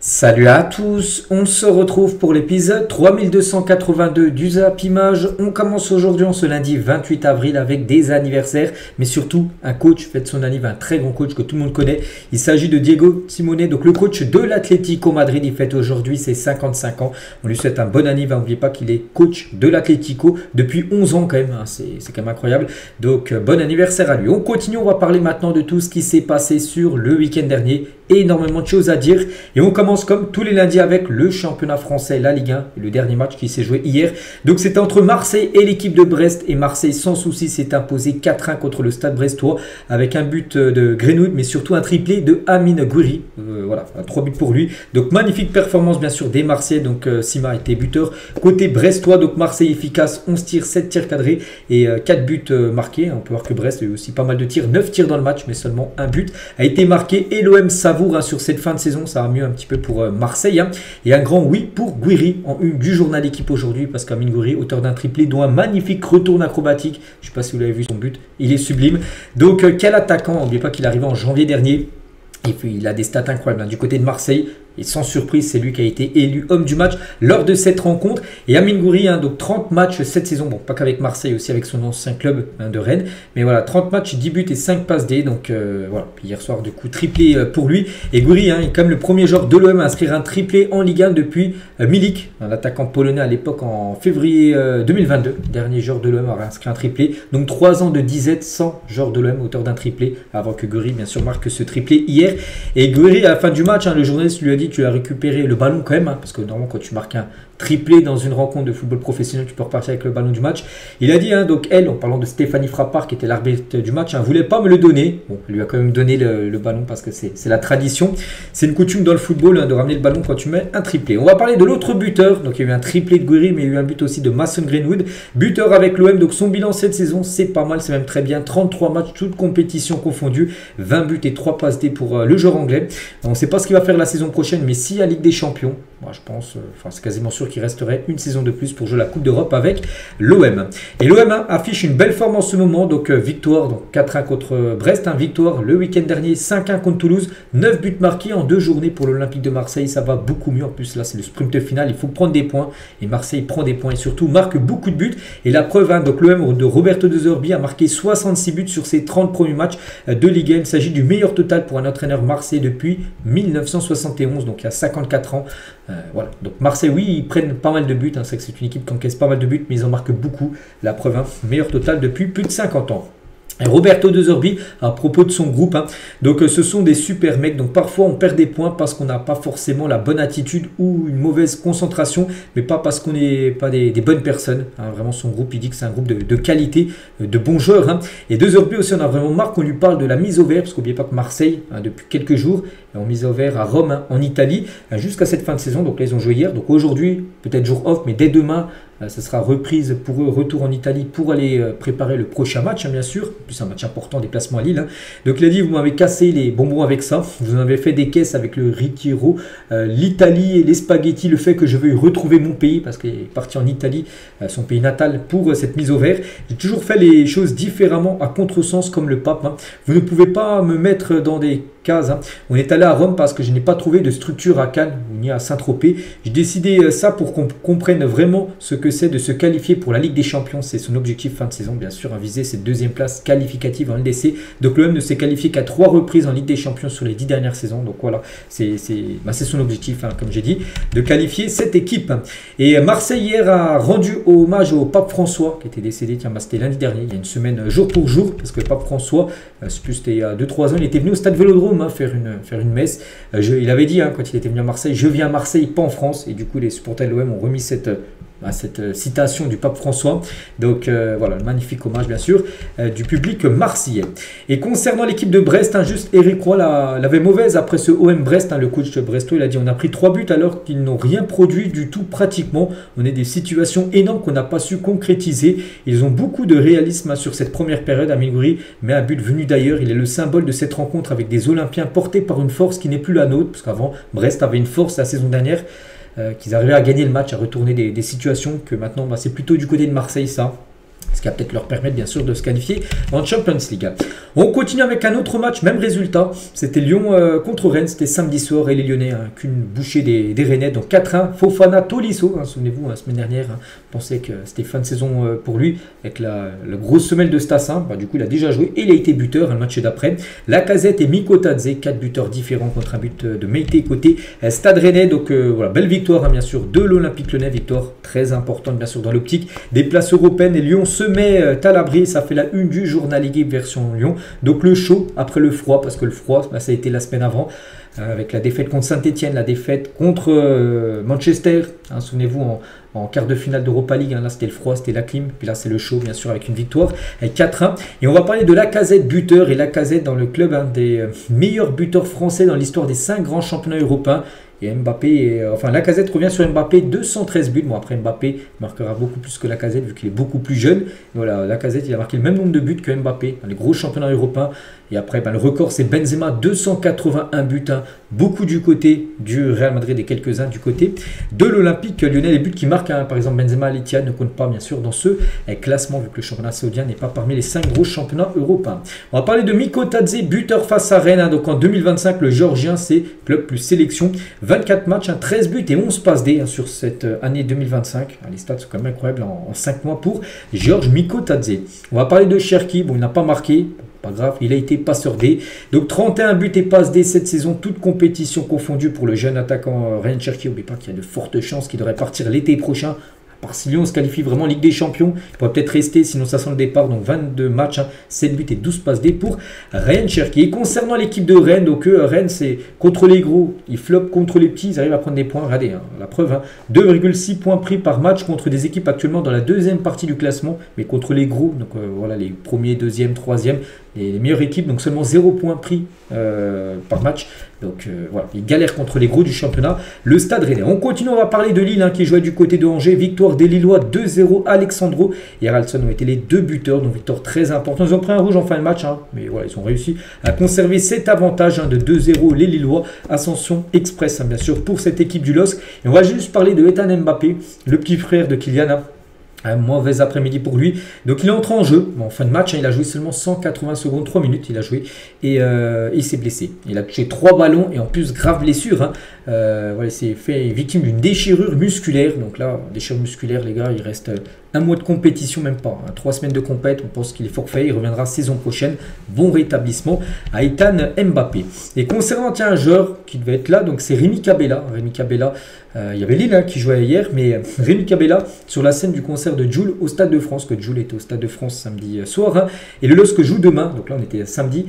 Salut à tous, on se retrouve pour l'épisode 3282 du Zap Image. On commence aujourd'hui en ce lundi 28 avril avec des anniversaires, mais surtout un coach fête son anniversaire, un très grand coach que tout le monde connaît. Il s'agit de Diego Simeone, donc le coach de l'Atlético Madrid. Il fête aujourd'hui ses 55 ans. On lui souhaite un bon anniversaire. N'oubliez pas qu'il est coach de l'Atlético depuis 11 ans quand même, hein. C'est quand même incroyable. Donc bon anniversaire à lui. On continue, on va parler maintenant de tout ce qui s'est passé sur le week-end dernier. Énormément de choses à dire et on commence comme tous les lundis avec le championnat français, la Ligue 1, le dernier match qui s'est joué hier. Donc c'était entre Marseille et l'équipe de Brest et Marseille sans souci s'est imposé 4-1 contre le Stade Brestois avec un but de Greenwood mais surtout un triplé de Amine Gouiri. Voilà, 3 buts pour lui. Donc magnifique performance bien sûr des Marseillais. Donc Sima était buteur côté Brestois. Donc Marseille efficace, 11 tirs, 7 tirs cadrés et 4 buts marqués. On peut voir que Brest a eu aussi pas mal de tirs, 9 tirs dans le match mais seulement un but a été marqué et l'OM savoure sur cette fin de saison, ça va mieux un petit peu pour Marseille. Et un grand oui pour Gouiri en une du journal Équipe aujourd'hui parce qu'Amine Gouiri, auteur d'un triplé, dont un magnifique retour acrobatique. Je ne sais pas si vous l'avez vu son but, il est sublime. Donc quel attaquant, n'oubliez pas qu'il est arrivé en janvier dernier. Et puis il a des stats incroyables du côté de Marseille. Et sans surprise, c'est lui qui a été élu homme du match lors de cette rencontre. Et Amine Gouiri, donc 30 matchs cette saison. Bon, pas qu'avec Marseille, aussi avec son ancien club de Rennes. Mais voilà, 30 matchs, 10 buts et 5 passes D. Donc voilà, puis hier soir, du coup, triplé pour lui. Et Gouiri est quand même le premier joueur de l'OM à inscrire un triplé en Ligue 1 depuis Milik, l'attaquant polonais à l'époque en février 2022. Dernier joueur de l'OM à inscrire un triplé. Donc 3 ans de disette sans joueur de l'OM, auteur d'un triplé. Avant que Gouiri, bien sûr, marque ce triplé hier. Et Gouiri, à la fin du match, le journaliste lui a dit: tu as récupéré le ballon quand même, parce que normalement quand tu marques un triplé dans une rencontre de football professionnel, tu peux repartir avec le ballon du match. Il a dit, donc elle, en parlant de Stéphanie Frappard qui était l'arbitre du match, voulait pas me le donner. Bon, elle lui a quand même donné le ballon parce que c'est la tradition. C'est une coutume dans le football de ramener le ballon quand tu mets un triplé. On va parler de l'autre buteur. Donc il y a eu un triplé de Gouiri, mais il y a eu un but aussi de Mason Greenwood. Buteur avec l'OM, donc son bilan cette saison, c'est pas mal, c'est même très bien. 33 matchs, toutes compétitions confondues, 20 buts et 3 passes D pour le joueur anglais. On ne sait pas ce qu'il va faire la saison prochaine, mais si à Ligue des Champions, moi je pense, c'est quasiment sûr qu'il resterait une saison de plus pour jouer la Coupe d'Europe avec l'OM. Et l'OM affiche une belle forme en ce moment, donc victoire, donc 4-1 contre Brest, victoire le week-end dernier, 5-1 contre Toulouse, 9 buts marqués en 2 journées pour l'Olympique de Marseille, ça va beaucoup mieux. En plus là c'est le sprint final, il faut prendre des points et Marseille prend des points et surtout marque beaucoup de buts. Et la preuve, donc l'OM de Roberto De Zerbi a marqué 66 buts sur ses 30 premiers matchs de Ligue 1. Il s'agit du meilleur total pour un entraîneur marseillais depuis 1971, donc il y a 54 ans. Voilà, donc Marseille, oui, ils prennent pas mal de buts, c'est que c'est une équipe qui encaisse pas mal de buts, mais ils en marquent beaucoup. La preuve, meilleur total depuis plus de 50 ans. Et Roberto De Zerbi, à propos de son groupe, donc ce sont des super mecs, donc parfois on perd des points parce qu'on n'a pas forcément la bonne attitude ou une mauvaise concentration, mais pas parce qu'on n'est pas des bonnes personnes. Vraiment son groupe, il dit que c'est un groupe de qualité, de bons joueurs. Et De Zerbi aussi, on a vraiment marre qu'on lui parle de la mise au vert, parce qu'oubliez pas que Marseille, depuis quelques jours, ont mis au vert à Rome, en Italie, jusqu'à cette fin de saison. Donc là, ils ont joué hier, donc aujourd'hui, peut-être jour off, mais dès demain, ça sera reprise pour eux, retour en Italie pour aller préparer le prochain match, bien sûr. En plus, un match important, déplacement à Lille. Donc, il a dit, vous m'avez cassé les bonbons avec ça. Vous en avez fait des caisses avec le Ritiro, l'Italie et les spaghettis. Le fait que je veuille retrouver mon pays, parce qu'il est parti en Italie, son pays natal, pour cette mise au vert. J'ai toujours fait les choses différemment, à contresens, comme le pape. Vous ne pouvez pas me mettre dans des cases. On est allé à Rome parce que je n'ai pas trouvé de structure à Cannes ni à Saint-Tropez. J'ai décidé ça pour qu'on comprenne vraiment ce que c'est de se qualifier pour la Ligue des Champions. C'est son objectif fin de saison, bien sûr, à viser cette deuxième place qualificative en LDC. Donc l'OM ne s'est qualifié qu'à 3 reprises en Ligue des Champions sur les 10 dernières saisons. Donc voilà, c'est son objectif, comme j'ai dit, de qualifier cette équipe. Et Marseille hier a rendu hommage au pape François, qui était décédé, c'était lundi dernier, il y a une semaine, jour pour jour, parce que le pape François, c'était il y a 2-3 ans, il était venu au stade Vélodrome faire une messe. Il avait dit, quand il était venu à Marseille, je viens à Marseille, pas en France. Et du coup, les supporters de l'OM ont remis cette citation du pape François. Donc voilà, le magnifique hommage bien sûr du public marseillais. Et concernant l'équipe de Brest, juste Eric Roy l'avait mauvaise après ce OM Brest. Le coach de Brestois, il a dit: on a pris 3 buts alors qu'ils n'ont rien produit du tout pratiquement. On a des situations énormes qu'on n'a pas su concrétiser. Ils ont beaucoup de réalisme sur cette première période. Amine Gouiri met un but venu d'ailleurs. Il est le symbole de cette rencontre avec des Olympiens portés par une force qui n'est plus la nôtre, parce qu'avant Brest avait une force la saison dernière, qu'ils arrivaient à gagner le match, à retourner des situations que maintenant c'est plutôt du côté de Marseille ça. Ce qui va peut-être leur permettre bien sûr de se qualifier en Champions League. On continue avec un autre match, même résultat. C'était Lyon contre Rennes, c'était samedi soir et les Lyonnais, qu'une bouchée des Rennais. Donc 4-1, Fofana, Tolisso. Souvenez-vous, la semaine dernière, on pensait que c'était fin de saison pour lui avec la grosse semelle de Stassin. Du coup, il a déjà joué et il a été buteur le match d'après. Lacazette et Mikotadze, 4 buteurs différents contre un but de Meïté côté Stade Rennais. Donc voilà, belle victoire bien sûr de l'Olympique Lyonnais, victoire très importante bien sûr dans l'optique des places européennes. Et Lyon se met à l'abri, ça fait la une du journal Ligue version Lyon. Donc le chaud après le froid, parce que le froid ça a été la semaine avant avec la défaite contre Saint-Etienne, la défaite contre Manchester, souvenez-vous en quart de finale d'Europa League, là c'était le froid, c'était la clim, puis là c'est le chaud bien sûr avec une victoire 4-1. Et on va parler de Lacazette buteur, et Lacazette dans le club des meilleurs buteurs français dans l'histoire des 5 grands championnats européens. Et Mbappé, Lacazette revient sur Mbappé, 213 buts. Bon, après Mbappé marquera beaucoup plus que Lacazette vu qu'il est beaucoup plus jeune. Voilà, Lacazette, il a marqué le même nombre de buts que Mbappé dans les gros championnats européens. Et après, le record, c'est Benzema, 281 buts. Beaucoup du côté du Real Madrid et quelques-uns du côté de l'Olympique Lyonnais. Les buts qui marquent, par exemple, Benzema à l'Etihad ne comptent pas, bien sûr, dans ce classement, vu que le championnat saoudien n'est pas parmi les 5 gros championnats européens. On va parler de Mikotadze, buteur face à Rennes. Donc en 2025, le Géorgien, c'est club plus sélection. 24 matchs, 13 buts et 11 passes D sur cette année 2025. Les stats sont quand même incroyables en 5 mois pour Georges Mikotadze. On va parler de Cherki. Bon, il n'a pas marqué. Pas grave, il a été passeur D. Donc 31 buts et passes D cette saison, toute compétition confondue pour le jeune attaquant Ryan Cherki. N'oubliez pas qu'il y a de fortes chances qu'il devrait partir l'été prochain. Par si Lyon se qualifie vraiment en Ligue des Champions, il pourrait peut-être rester, sinon ça sent le départ. Donc 22 matchs, 7 buts et 12 passes D pour Ryan Cherki. Et concernant l'équipe de Rennes, donc Rennes c'est contre les gros, ils flopent contre les petits, ils arrivent à prendre des points. Regardez, la preuve, 2,6 points pris par match contre des équipes actuellement dans la deuxième partie du classement, mais contre les gros, donc voilà les premiers, deuxième, troisième, les meilleures équipes, donc seulement 0 points pris par match. Donc voilà, ils galèrent contre les gros du championnat. Le Stade Rennais. On continue, on va parler de Lille qui jouait du côté de Angers. Victoire des Lillois 2-0. Alexandro et Haraldsson ont été les deux buteurs. Donc victoire très importante. Ils ont pris un rouge en fin de match, mais voilà, ils ont réussi à conserver cet avantage de 2-0. Les Lillois. Ascension express, bien sûr, pour cette équipe du LOSC. Et on va juste parler de Ethan Mbappé, le petit frère de Kylian. Un mauvais après-midi pour lui. Donc il est entré en jeu. En fin de match, il a joué seulement 180 secondes, 3 minutes. Il a joué et il s'est blessé. Il a touché 3 ballons et en plus grave blessure. Voilà, il s'est fait victime d'une déchirure musculaire. Donc là, déchirure musculaire, les gars, il reste un mois de compétition, même pas. 3 semaines de compète. On pense qu'il est forfait. Il reviendra saison prochaine. Bon rétablissement à Ethan Mbappé. Et concernant un joueur qui devait être là, donc c'est Rémi Cabella. Rémi Cabella, il y avait Lille qui jouait hier, mais Rémi Cabella sur la scène du concert de Jul au Stade de France, que Jul était au Stade de France samedi soir, et le LOSC joue demain, donc là on était samedi.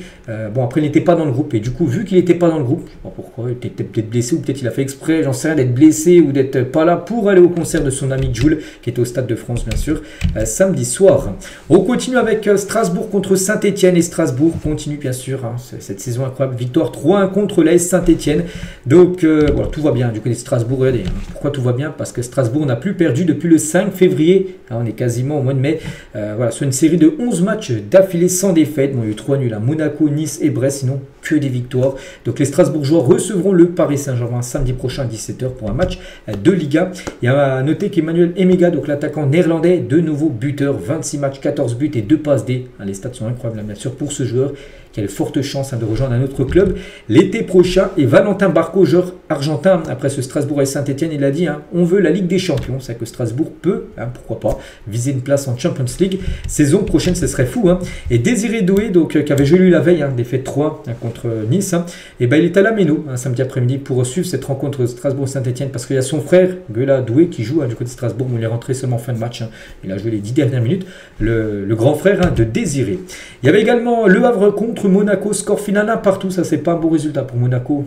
Bon, après il n'était pas dans le groupe, et du coup vu qu'il n'était pas dans le groupe, je ne sais pas pourquoi, il était peut-être blessé, ou peut-être il a fait exprès, j'en sais rien, d'être blessé ou d'être pas là pour aller au concert de son ami Jul, qui est au Stade de France bien sûr, samedi soir. On continue avec Strasbourg contre Saint-Etienne, et Strasbourg continue bien sûr, cette saison incroyable, victoire 3-1 contre l'AS Saint-Etienne. Donc voilà, tout va bien du côté de Strasbourg. Regardez, pourquoi tout va bien? Parce que Strasbourg n'a plus perdu depuis le 5 février. On est quasiment au mois de mai. Voilà, sur une série de 11 matchs d'affilée sans défaite. Bon, il y a eu 3 nuls à Monaco, Nice et Brest, sinon que des victoires. Donc les Strasbourgeois recevront le Paris Saint-Germain samedi prochain à 17 h pour un match de Liga. Il y a à noter qu'Emmanuel Emega, donc l'attaquant néerlandais, de nouveau buteur, 26 matchs, 14 buts et 2 passes D. Les stats sont incroyables bien sûr pour ce joueur qui a de fortes chances de rejoindre un autre club l'été prochain. Et Valentin Barco, joueur argentin, après ce Strasbourg et Saint-Etienne, il a dit on veut la Ligue des Champions. C'est que Strasbourg peut, pourquoi pas, viser une place en Champions League. Saison prochaine, ce serait fou. Et Désiré Doué, donc, qui avait joué lui la veille, défaite 3 contre Nice, et il est à la Méno samedi après-midi pour suivre cette rencontre Strasbourg-Saint-Etienne, parce qu'il y a son frère Guela Doué qui joue du côté de Strasbourg, mais il est rentré seulement en fin de match. Il a joué les 10 dernières minutes, le grand frère de Désiré. Il y avait également Le Havre contre Monaco, score final 1 partout. Ça, c'est pas un bon résultat pour Monaco,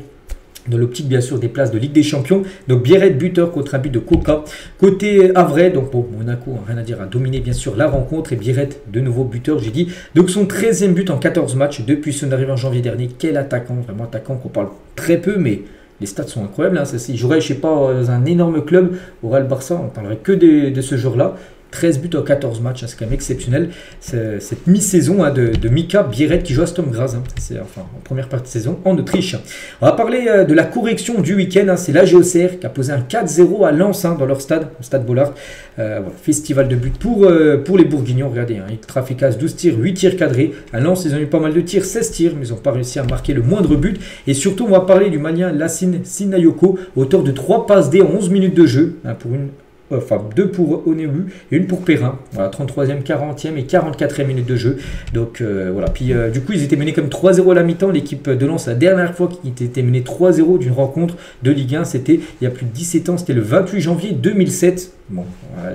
dans l'optique bien sûr des places de Ligue des Champions. Donc Biarritz buteur contre un but de Coca. Côté Havrais, donc pour Monaco, rien à dire, a dominé bien sûr la rencontre, et Biarritz de nouveau buteur, j'ai dit. Donc son 13e but en 14 matchs depuis son arrivée en janvier dernier. Quel attaquant, vraiment attaquant qu'on parle très peu, mais les stats sont incroyables. Il jouerait, je sais pas, dans un énorme club, au Real Barça, on parlerait que de ce joueur-là. 13 buts en 14 matchs, hein, c'est quand même exceptionnel. Cette mi-saison hein, de Mika Bierret qui joue à Sturm Graz, hein, c'est enfin en première partie de saison en Autriche. On va parler de la correction du week-end, hein, c'est l'AGOCR qui a posé un 4-0 à Lens hein, dans leur stade, au stade Bollard. Voilà, festival de buts pour les Bourguignons, regardez, hein, ultra efficace, 12 tirs, 8 tirs cadrés. À Lens, ils ont eu pas mal de tirs, 16 tirs, mais ils n'ont pas réussi à marquer le moindre but. Et surtout, on va parler du Malien Lassine Sinayoko, auteur de 3 passes D en 11 minutes de jeu, hein, pour une... Enfin, 2 pour Onewu et 1 pour Perrin. Voilà, 33e, 40e et 44e minute de jeu. Donc voilà. Puis du coup, ils étaient menés comme 3-0 à la mi-temps. L'équipe de Lens, la dernière fois qu'ils étaient menés 3-0 d'une rencontre de Ligue 1, c'était il y a plus de 17 ans. C'était le 28 janvier 2007. Bon,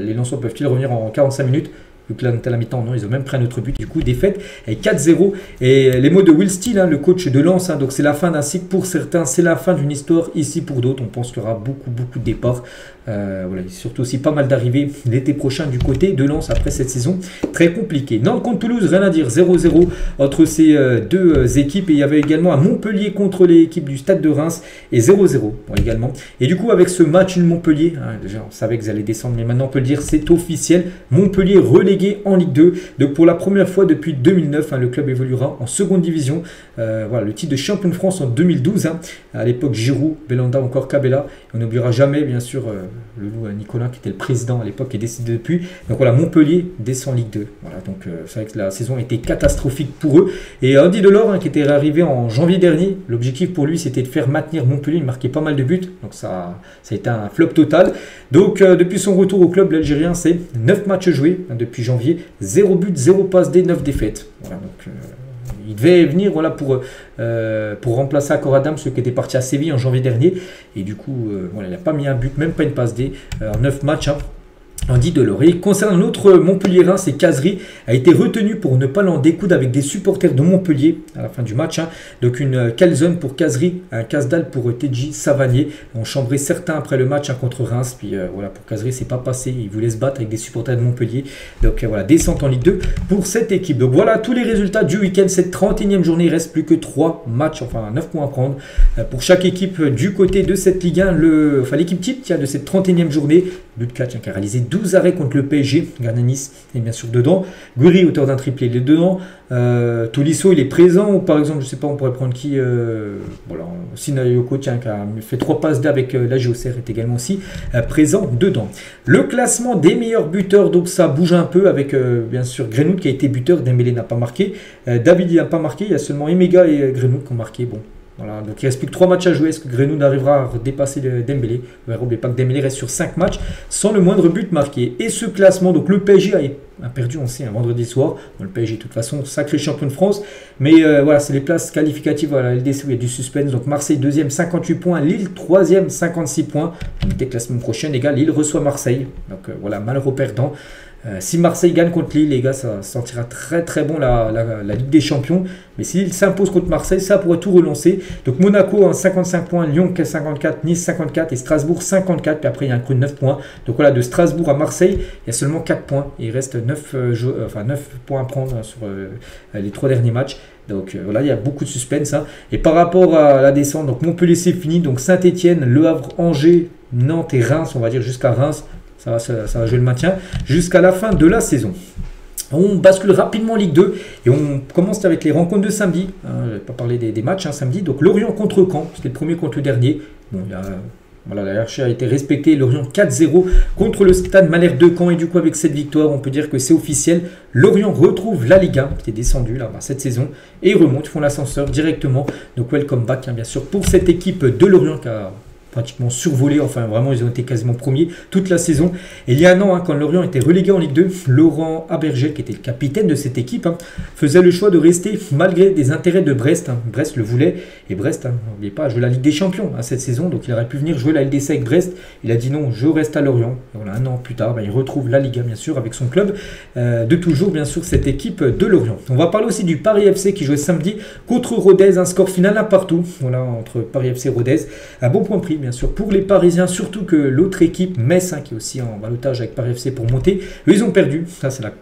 les Lensois peuvent-ils revenir en 45 minutes? Vu que là, à la mi-temps, non, ils ont même pris un autre but. Du coup, défaite avec 4-0. Et les mots de Will Steele, hein, le coach de Lens, hein, donc c'est la fin d'un cycle pour certains, c'est la fin d'une histoire ici pour d'autres. On pense qu'il y aura beaucoup de départs. Voilà, surtout aussi pas mal d'arrivées l'été prochain du côté de Lens après cette saison très compliquée. Nantes contre Toulouse, rien à dire, 0-0 entre ces deux équipes. Et il y avait également un Montpellier contre l'équipe du Stade de Reims et 0-0 également. Et du coup, avec ce match, Montpellier, hein, déjà on savait qu'ils allaient descendre, mais maintenant on peut le dire, c'est officiel. Montpellier relégué en Ligue 2. Donc pour la première fois depuis 2009, hein, le club évoluera en seconde division. Voilà, le titre de champion de France en 2012. Hein, à l'époque, Giroud, Belanda, encore Cabella. On n'oubliera jamais, bien sûr, le loup Nicolas, qui était le président à l'époque et décédé depuis. Donc voilà, Montpellier descend en Ligue 2. Voilà, donc c'est vrai que la saison a été catastrophique pour eux. Et Andy Delors, hein, qui était arrivé en janvier dernier, l'objectif pour lui, c'était de faire maintenir Montpellier. Il marquait pas mal de buts. Donc ça a été un flop total. Donc depuis son retour au club, l'Algérien, c'est 9 matchs joués hein, depuis janvier. 0 but, 0 passe D, 9 défaites. Voilà, donc... il devait venir voilà, pour remplacer Akor Adam, ceux qui étaient partis à Séville en janvier dernier. Et du coup, voilà, il n'a pas mis un but, même pas une passe D en 9 matchs. Hein. Andy Delors. Et concernant notre Montpellierin, c'est Cazerie a été retenu pour ne pas l'en découdre avec des supporters de Montpellier à la fin du match. Hein. Donc une calzone pour Cazerie, un casse-dalle pour Tedji Savanier. On chambrait certains après le match hein, contre Reims. Puis voilà, pour Cazerie, c'est pas passé. Il voulait se battre avec des supporters de Montpellier. Donc voilà, descente en Ligue 2 pour cette équipe. Donc voilà tous les résultats du week-end. Cette 31e journée, il reste plus que 3 matchs, enfin 9 points à prendre pour chaque équipe du côté de cette Ligue 1. L'équipe type de cette 31e journée, but 4 hein, qui a réalisé 12 arrêts contre le PSG, Gardien Nice est bien sûr dedans. Guri, auteur d'un triplé, il est dedans. Tolisso, il est présent. Ou par exemple, je sais pas, on pourrait prendre qui voilà, Sinayoko, tiens, qui a fait 3 passes D avec la GOCR, est également aussi présent dedans. Le classement des meilleurs buteurs, donc ça bouge un peu avec bien sûr Greenwood qui a été buteur. Dembélé n'a pas marqué. David n'a pas marqué. Il y a seulement Emega et Greenwood qui ont marqué. Bon. Voilà, donc il reste plus que 3 matchs à jouer. Est-ce que Greenwood arrivera à dépasser Dembélé? N'oubliez pas que Dembélé reste sur 5 matchs sans le moindre but marqué. Et ce classement, donc le PSG a perdu, on sait, un vendredi soir. Bon, le PSG, de toute façon, sacré champion de France. Mais voilà, c'est les places qualificatives à la LDC où il y a du suspense. Donc Marseille 2e, 58 points. Lille 3e, 56 points. Dès que la semaine prochaine, les gars, Lille reçoit Marseille. Donc voilà, malheureux perdant. Si Marseille gagne contre Lille, les gars, ça sentira très bon la Ligue des Champions. Mais s'il s'impose contre Marseille, ça pourrait tout relancer. Donc Monaco, hein, 55 points, Lyon 54, Nice 54 et Strasbourg 54. Puis après, il y a un creux de 9 points. Donc voilà, de Strasbourg à Marseille, il y a seulement 4 points. Il reste 9 points à prendre sur les 3 derniers matchs. Donc voilà, il y a beaucoup de suspense. Hein. Et par rapport à la descente, donc Montpellier c'est fini. Donc Saint-Etienne, Le Havre, Angers, Nantes et Reims, on va dire jusqu'à Reims. Ça va jouer le maintien jusqu'à la fin de la saison. On bascule rapidement en Ligue 2 et on commence avec les rencontres de samedi. Je ne vais pas parler des matchs hein, samedi. Donc Lorient contre Caen, c'était le premier contre le dernier. Bon, voilà, la hiérarchie a été respectée. Lorient 4-0 contre le Stade Malherbe de Caen. Et du coup, avec cette victoire, on peut dire que c'est officiel. Lorient retrouve la Ligue 1 qui est descendue là, cette saison et ils remontent, ils font l'ascenseur directement. Donc welcome back hein, bien sûr pour cette équipe de Lorient qui a pratiquement survolé, enfin vraiment ils ont été quasiment premiers toute la saison. Et il y a un an, hein, quand Lorient était relégué en Ligue 2, Laurent Abergel, qui était le capitaine de cette équipe, hein, faisait le choix de rester malgré des intérêts de Brest. Hein. Brest le voulait, et Brest, hein, n'oubliez pas, jouer la Ligue des Champions hein, cette saison, donc il aurait pu venir jouer la LDC avec Brest. Il a dit non, je reste à Lorient. Et voilà, un an plus tard, il retrouve la Ligue 1 bien sûr avec son club de toujours, bien sûr, cette équipe de Lorient. On va parler aussi du Paris FC qui jouait samedi contre Rodez, un score final 1-1 voilà, entre Paris FC et Rodez. Un bon point pris, bien bien sûr pour les Parisiens, surtout que l'autre équipe, Metz, qui est aussi en ballottage avec Paris FC pour monter, eux ils ont perdu. Ça c'est la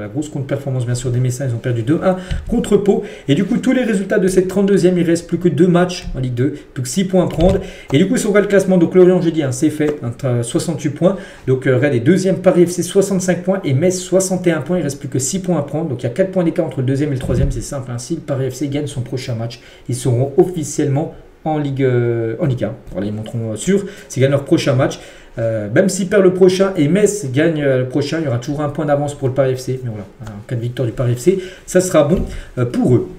grosse contre-performance bien sûr des Messins, ils ont perdu 2-1 contre Pau. Et du coup tous les résultats de cette 32e, il reste plus que 2 matchs en Ligue 2, plus que 6 points à prendre. Et du coup si on regarde le classement, donc Lorient j'ai dit, c'est fait, 68 points. Donc Rennes est deuxième, Paris FC 65 points et Metz 61 points, il reste plus que 6 points à prendre. Donc il y a 4 points d'écart entre le deuxième et le troisième, c'est simple. Si le Paris FC gagne son prochain match, ils seront officiellement en Ligue 1. Voilà, ils montreront sûr s'ils gagnent leur prochain match. Même s'ils perdent le prochain et Metz gagne le prochain, il y aura toujours un point d'avance pour le Paris FC. Mais voilà, en cas de victoire du Paris FC, ça sera bon pour eux.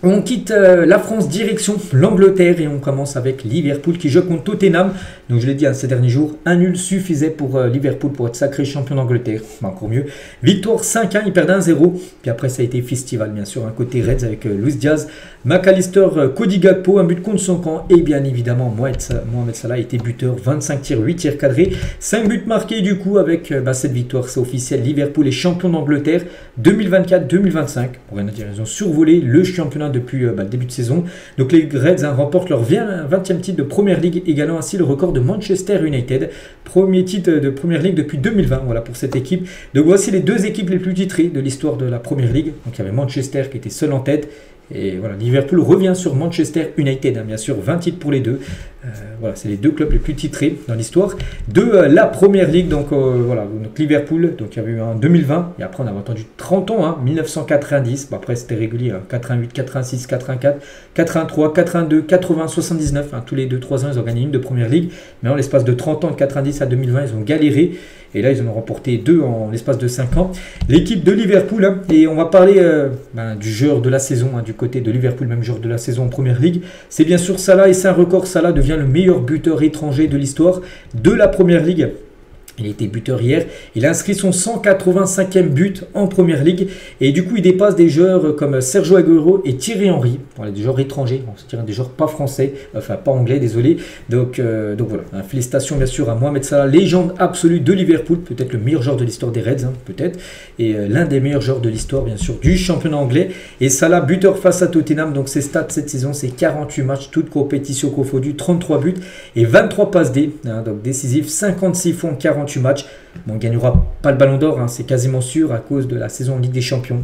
On quitte la France direction l'Angleterre et on commence avec Liverpool qui joue contre Tottenham. Donc je l'ai dit ces derniers jours, un nul suffisait pour Liverpool pour être sacré champion d'Angleterre. Encore mieux. Victoire 5-1, ils perdent 1-0. Puis après ça a été festival bien sûr. Un côté Reds avec Luis Diaz, McAllister, Cody Gakpo, un but contre son camp. Et bien évidemment Mohamed Salah était buteur, 25 tirs, 8 tirs cadrés. 5 buts marqués du coup avec cette victoire. C'est officiel, Liverpool est champion d'Angleterre 2024-2025. Pour rien dire, ils ont survolé le championnat depuis le début de saison. Donc les Reds remportent leur 20e titre de Premier League, égalant ainsi le record de Manchester United. Premier titre de Premier League depuis 2020, voilà pour cette équipe. Donc voici les deux équipes les plus titrées de l'histoire de la Premier League. Donc il y avait Manchester qui était seul en tête. Et voilà, Liverpool revient sur Manchester United, bien sûr, 20 titres pour les deux. Voilà, c'est les deux clubs les plus titrés dans l'histoire de la Premier League. Donc voilà, donc Liverpool, donc il y avait eu en 2020, et après on avait attendu 30 ans, 1990, après c'était régulier, 88, 86, 84, 83, 82, 80, 79, tous les 2-3 ans ils ont gagné une de Premier League, mais en l'espace de 30 ans, de 90 à 2020, ils ont galéré. Et là, ils en ont remporté 2 en l'espace de 5 ans. L'équipe de Liverpool, et on va parler du joueur de la saison, du côté de Liverpool, même joueur de la saison en Première Ligue. C'est bien sûr Salah, et c'est un record. Salah devient le meilleur buteur étranger de l'histoire de la Première Ligue. Il était buteur hier, il a inscrit son 185e but en Première Ligue et du coup il dépasse des joueurs comme Sergio Aguero et Thierry Henry, voilà, des joueurs étrangers, on se dirait des joueurs pas français, enfin pas anglais, désolé. Donc voilà, félicitations bien sûr à Mohamed Salah, légende absolue de Liverpool, peut-être le meilleur joueur de l'histoire des Reds, peut-être, et l'un des meilleurs joueurs de l'histoire bien sûr du championnat anglais. Et Salah buteur face à Tottenham, donc ses stats cette saison c'est 48 matchs, toutes compétitions confondues, 33 buts et 23 passes D, donc décisif, 56 fois en 48 matchs. Bon, il ne gagnera pas le ballon d'or, c'est quasiment sûr à cause de la saison en Ligue des Champions.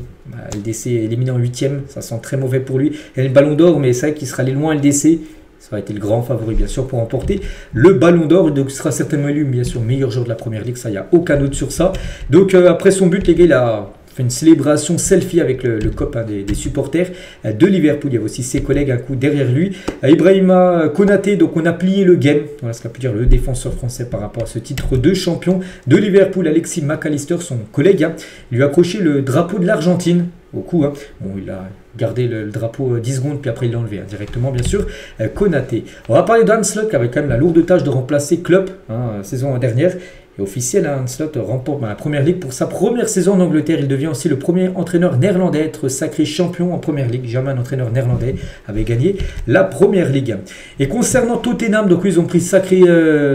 LDC éliminé en 8e, ça sent très mauvais pour lui. Il y a le ballon d'or, mais c'est vrai qu'il sera allé loin LDC. Ça aurait été le grand favori bien sûr pour remporter le ballon d'or. Donc il sera certainement élu bien sûr meilleur joueur de la Première Ligue, ça il n'y a aucun doute sur ça. Donc après son but les gars, il a fait une célébration selfie avec le cop des supporters de Liverpool. Il y avait aussi ses collègues un coup derrière lui. Ibrahima Konaté, donc on a plié le game. Voilà ce qu'a pu dire le défenseur français par rapport à ce titre de champion de Liverpool. Alexis McAllister, son collègue, lui a accroché le drapeau de l'Argentine au cou. Bon, il a gardé le drapeau 10 secondes, puis après il l'a enlevé directement, bien sûr. Konaté. On va parler d'Arne Slot, qui avait quand même la lourde tâche de remplacer Klopp saison dernière. Et officiel, Arne Slot remporte la Première Ligue pour sa première saison en Angleterre. Il devient aussi le premier entraîneur néerlandais à être sacré champion en Première Ligue. Jamais un entraîneur néerlandais avait gagné la Première Ligue. Et concernant Tottenham, donc ils ont pris sacré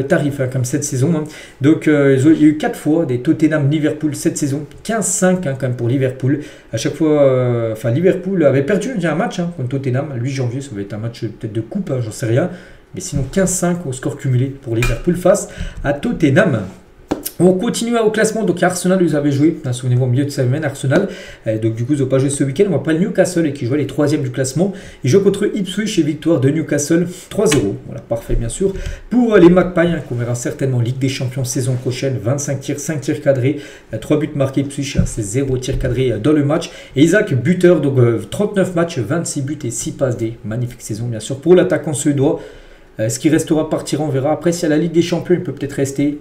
tarif comme cette saison. Donc il y a eu 4 fois des Tottenham-Liverpool cette saison. 15-5 quand même pour Liverpool. À chaque fois, Liverpool avait perdu un match contre Tottenham. Le 8 janvier, ça va être un match peut-être de coupe, j'en sais rien. Mais sinon 15-5 au score cumulé pour Liverpool face à Tottenham. On continue au classement, donc Arsenal, ils avaient joué, souvenez-vous, au milieu de semaine, Arsenal, donc du coup ils n'ont pas joué ce week-end. On va pas le Newcastle et qui jouait les 3e du classement. Ils jouent contre Ipswich et victoire de Newcastle 3-0, voilà, parfait bien sûr. Pour les Magpies, qu'on verra certainement Ligue des Champions saison prochaine, 25 tirs, 5 tirs cadrés, 3 buts marqués Ipswich, c'est 0 tirs cadrés dans le match. Et Isaac, buteur, donc 39 matchs, 26 buts et 6 passes D, magnifique saison bien sûr pour l'attaquant suédois. Ce qui restera partira, on verra. Après, si à la Ligue des Champions, il peut peut-être rester.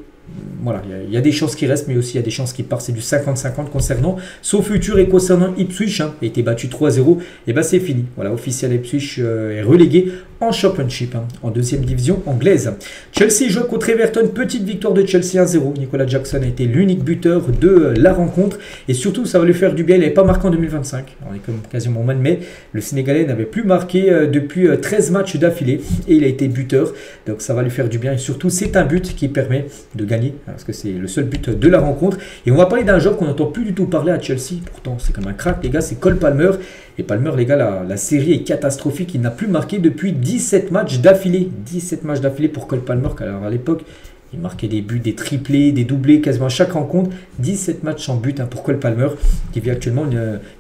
Voilà, il y a des chances qui restent, mais aussi il y a des chances qui partent. C'est du 50-50 concernant son futur. Et concernant Ipswich, a été battu 3-0. Et c'est fini. Voilà, officiel Ipswich est relégué en Championship, en 2e division anglaise. Chelsea joue contre Everton. Petite victoire de Chelsea 1-0. Nicolas Jackson a été l'unique buteur de la rencontre. Et surtout, ça va lui faire du bien. Il n'avait pas marqué en 2025. On est comme quasiment au mois de mai. Le Sénégalais n'avait plus marqué depuis 13 matchs d'affilée. Et il a été buteur. Donc ça va lui faire du bien. Et surtout, c'est un but qui permet de gagner gagner, parce que c'est le seul but de la rencontre. Et on va parler d'un joueur qu'on n'entend plus du tout parler à Chelsea, pourtant c'est comme un crack les gars, c'est Cole Palmer. Et Palmer les gars, la série est catastrophique, il n'a plus marqué depuis 17 matchs d'affilée. 17 matchs d'affilée pour Cole Palmer, alors à l'époque il marquait des buts, des triplés, des doublés quasiment à chaque rencontre. 17 matchs sans but pour Cole Palmer, qui vit actuellement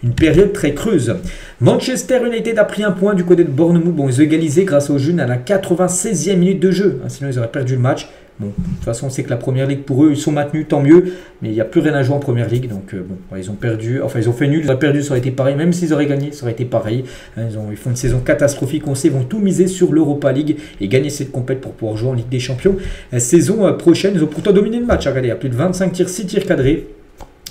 une période très creuse. Manchester United a pris un point du côté de Bournemouth. Bon, ils ont égalisé grâce aux jeunes à la 96e minute de jeu. Sinon, ils auraient perdu le match. Bon, de toute façon, on sait que la première ligue, pour eux, ils sont maintenus, tant mieux. Mais il n'y a plus rien à jouer en première ligue. Donc, bon, ils ont perdu. Enfin, ils ont fait nul. Ils auraient perdu, ça aurait été pareil. Même s'ils auraient gagné, ça aurait été pareil. Ils font une saison catastrophique. On sait, ils vont tout miser sur l'Europa League et gagner cette compète pour pouvoir jouer en Ligue des Champions. Saison prochaine, ils ont pourtant dominé le match. Regardez, il y a plus de 25 tirs, 6 tirs cadrés.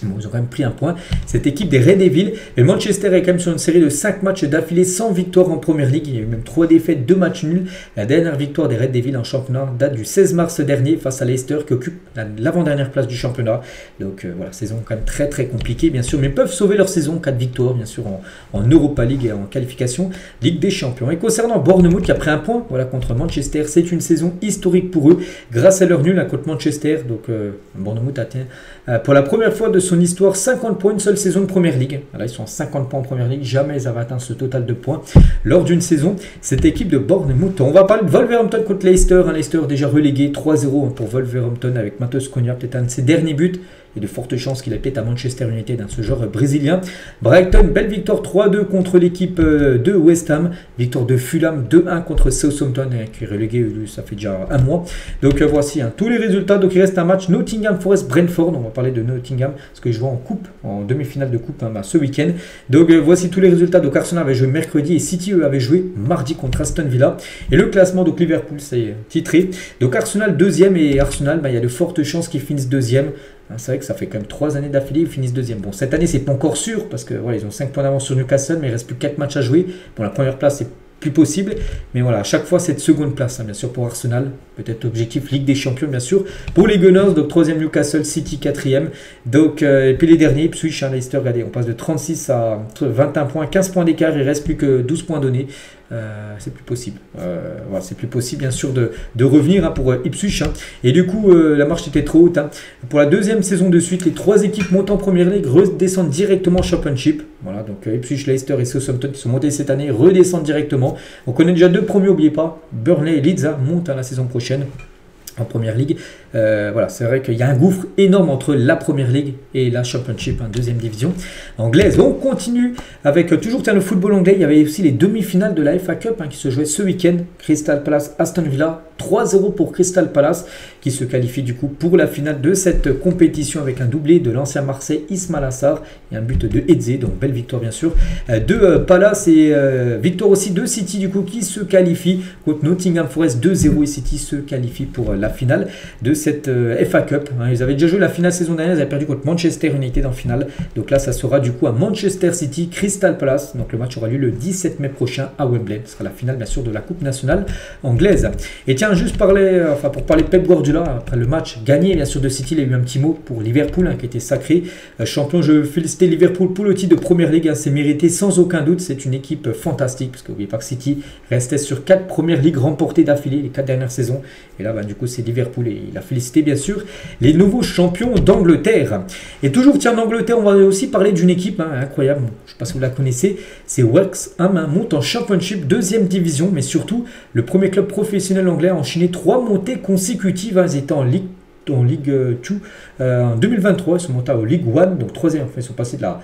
Bon, ils ont quand même pris un point. Cette équipe des Red Devils. Et Manchester est quand même sur une série de 5 matchs d'affilée sans victoire en première ligue. Il y a eu même 3 défaites, 2 matchs nuls. La dernière victoire des Red Devils en championnat date du 16 mars dernier face à Leicester qui occupe l'avant-dernière place du championnat. Donc voilà, saison quand même très très compliquée bien sûr. Mais peuvent sauver leur saison en cas de victoire bien sûr en Europa League et en qualification Ligue des Champions. Et concernant Bournemouth qui a pris un point voilà, contre Manchester, c'est une saison historique pour eux. Grâce à leur nul contre Manchester. Donc Bournemouth atteint pour la première fois de son histoire 50 points, une seule saison de première ligue. Là, ils sont à 50 points en première ligue. Jamais ils avaient atteint ce total de points lors d'une saison. Cette équipe de Bournemouth. On va parler de Wolverhampton contre Leicester. Leicester déjà relégué 3-0 pour Wolverhampton avec Matheus Cunha, peut-être un de ses derniers buts. Il y a de fortes chances qu'il ait peut-être à Manchester United, ce joueur brésilien. Brighton, belle victoire 3-2 contre l'équipe de West Ham. Victoire de Fulham 2-1 contre Southampton, qui est relégué, ça fait déjà un mois. Donc voici tous les résultats. Donc il reste un match Nottingham Forest-Brentford. On va parler de Nottingham, parce qu'ils jouent en coupe, en demi-finale de coupe ce week-end. Donc voici tous les résultats. Donc Arsenal avait joué mercredi et City eux, avait joué mardi contre Aston Villa. Et le classement, donc Liverpool, c'est titré. Donc Arsenal deuxième, et Arsenal, il y a de fortes chances qu'ils finissent deuxième. C'est vrai que ça fait quand même 3 années d'affilée, ils finissent deuxième. Bon, cette année, c'est pas encore sûr parce que voilà, ils ont 5 points d'avance sur Newcastle, mais il reste plus 4 matchs à jouer. Bon, la première place, c'est plus possible. Mais voilà, à chaque fois, cette seconde place, bien sûr, pour Arsenal. Peut-être objectif Ligue des Champions, bien sûr. Pour les Gunners, donc 3e Newcastle, City 4e. Donc, et puis les derniers, Ipswich, Leicester, regardez, on passe de 36 à 21 points, 15 points d'écart, il reste plus que 12 points donnés. C'est plus possible. Voilà, c'est plus possible, bien sûr, de revenir pour Ipswich. Et du coup, la marche était trop haute. Pour la deuxième saison de suite, les 3 équipes montent en première ligue, redescendent directement en Championship. Voilà, donc Ipswich, Leicester et Southampton qui sont montés cette année, redescendent directement. On connaît déjà 2 premiers, n'oubliez pas. Burnley et Leeds montent la saison prochaine en première ligue. Voilà, c'est vrai qu'il y a un gouffre énorme entre la première ligue et la Championship, deuxième division anglaise. On continue avec toujours le football anglais. Il y avait aussi les demi-finales de la FA Cup qui se jouaient ce week-end. Crystal Palace, Aston Villa, 3-0 pour Crystal Palace qui se qualifie du coup pour la finale de cette compétition avec un doublé de l'ancien Marseille Ismail Assar et un but de Eze, donc belle victoire bien sûr de Palace et victoire aussi de City du coup qui se qualifie contre Nottingham Forest 2-0 et City se qualifie pour la finale de cette FA Cup. Ils avaient déjà joué la finale saison dernière, ils avaient perdu contre Manchester United en finale. Donc là, ça sera du coup à Manchester City, Crystal Palace. Donc le match aura lieu le 17 mai prochain à Wembley. Ce sera la finale bien sûr de la Coupe nationale anglaise. Et tiens, juste pour parler Pep Guardiola, après le match gagné bien sûr de City, il a eu un petit mot pour Liverpool qui a été sacré champion. Je veux féliciter Liverpool pour le titre de Première Ligue. C'est mérité sans aucun doute. C'est une équipe fantastique parce que n'oubliez pas que City restait sur 4 Premières Ligues remportées d'affilée les 4 dernières saisons. Et là, du coup, c'est Liverpool et il a félicité bien sûr les nouveaux champions d'Angleterre. Et toujours tiens d'Angleterre, on va aussi parler d'une équipe incroyable, je ne sais pas si vous la connaissez, c'est Wrexham, monte en Championship 2e division, mais surtout le premier club professionnel anglais à enchaîner 3 montées consécutives. Ils étaient en Ligue 2 en 2023, ils sont montés en Ligue 1, donc 3e, enfin, ils sont passés de la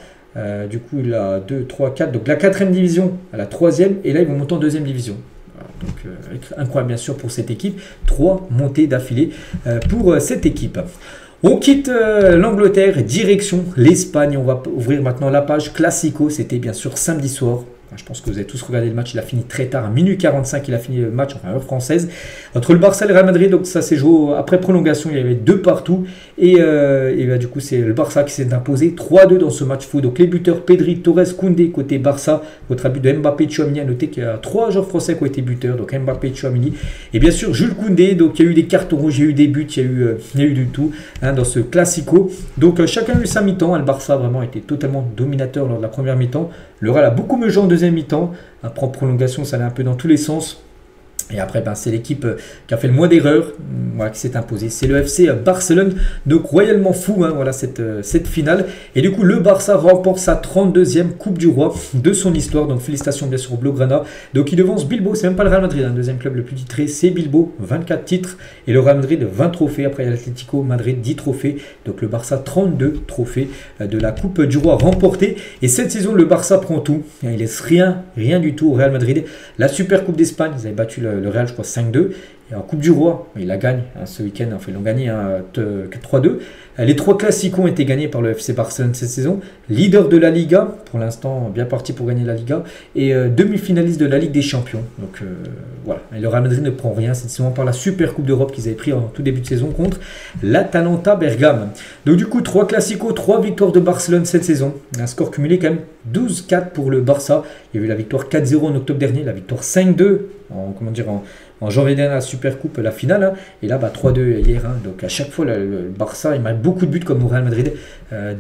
du coup la 2, 3, 4, donc la 4e division à la 3e, et là ils vont monter en 2e division. Donc incroyable bien sûr pour cette équipe, 3 montées d'affilée pour cette équipe. On quitte l'Angleterre, direction l'Espagne. On va ouvrir maintenant la page Classico. C'était bien sûr samedi soir. Je pense que vous avez tous regardé le match, il a fini très tard, à minuit 45, il a fini le match, enfin heure française, entre le Barça et le Real Madrid. Donc ça s'est joué après prolongation, il y avait 2 partout, et du coup c'est le Barça qui s'est imposé 3-2 dans ce match fou. Donc les buteurs Pedri, Torres, Koundé côté Barça, votre but de Mbappé, Tchouaméni. À noter qu'il y a 3 joueurs français qui ont été buteurs, donc Mbappé, Tchouaméni, et bien sûr Jules Koundé. Donc il y a eu des cartons rouges, il y a eu des buts, il y a eu du tout dans ce Classico. Donc chacun a eu sa mi-temps, le Barça vraiment été totalement dominateur lors de la première mi-temps. Le Real a beaucoup mieux joué en deuxième mi-temps. Après en prolongation, ça allait un peu dans tous les sens. Et après, ben, c'est l'équipe qui a fait le moins d'erreurs, qui s'est imposée. C'est le FC Barcelone, donc royalement fou, hein, voilà cette finale. Et du coup, le Barça remporte sa 32e Coupe du Roi de son histoire. Donc félicitations bien sûr au Blaugrana. Donc il devance Bilbao, c'est même pas le Real Madrid, hein, le deuxième club le plus titré, c'est Bilbao, 24 titres. Et le Real Madrid, 20 trophées. Après, il y a l'Atlético Madrid, 10 trophées. Donc le Barça, 32 trophées de la Coupe du Roi remportés. Et cette saison, le Barça prend tout. Il laisse rien du tout au Real Madrid. La Super Coupe d'Espagne, ils avaient battu le Real, je crois, 5-2. Et en Coupe du Roi, il la gagne hein, ce week-end. Enfin, ils l'ont gagné 3-2. Les 3 classicos ont été gagnés par le FC Barcelone cette saison. Leader de la Liga, pour l'instant, bien parti pour gagner la Liga. Et demi-finaliste de la Ligue des Champions. Donc voilà. Et le Real Madrid ne prend rien cette saison par la Super Coupe d'Europe qu'ils avaient pris en tout début de saison contre l'Atalanta Bergame. Donc du coup, 3 classicos, 3 victoires de Barcelone cette saison. Un score cumulé quand même 12-4 pour le Barça. Il y a eu la victoire 4-0 en octobre dernier, la victoire 5-2 en janvier dernier, la Super Coupe, la finale, hein. Et là, 3-2 hier. Hein. Donc à chaque fois, le Barça, il marque beaucoup de buts comme au Real Madrid.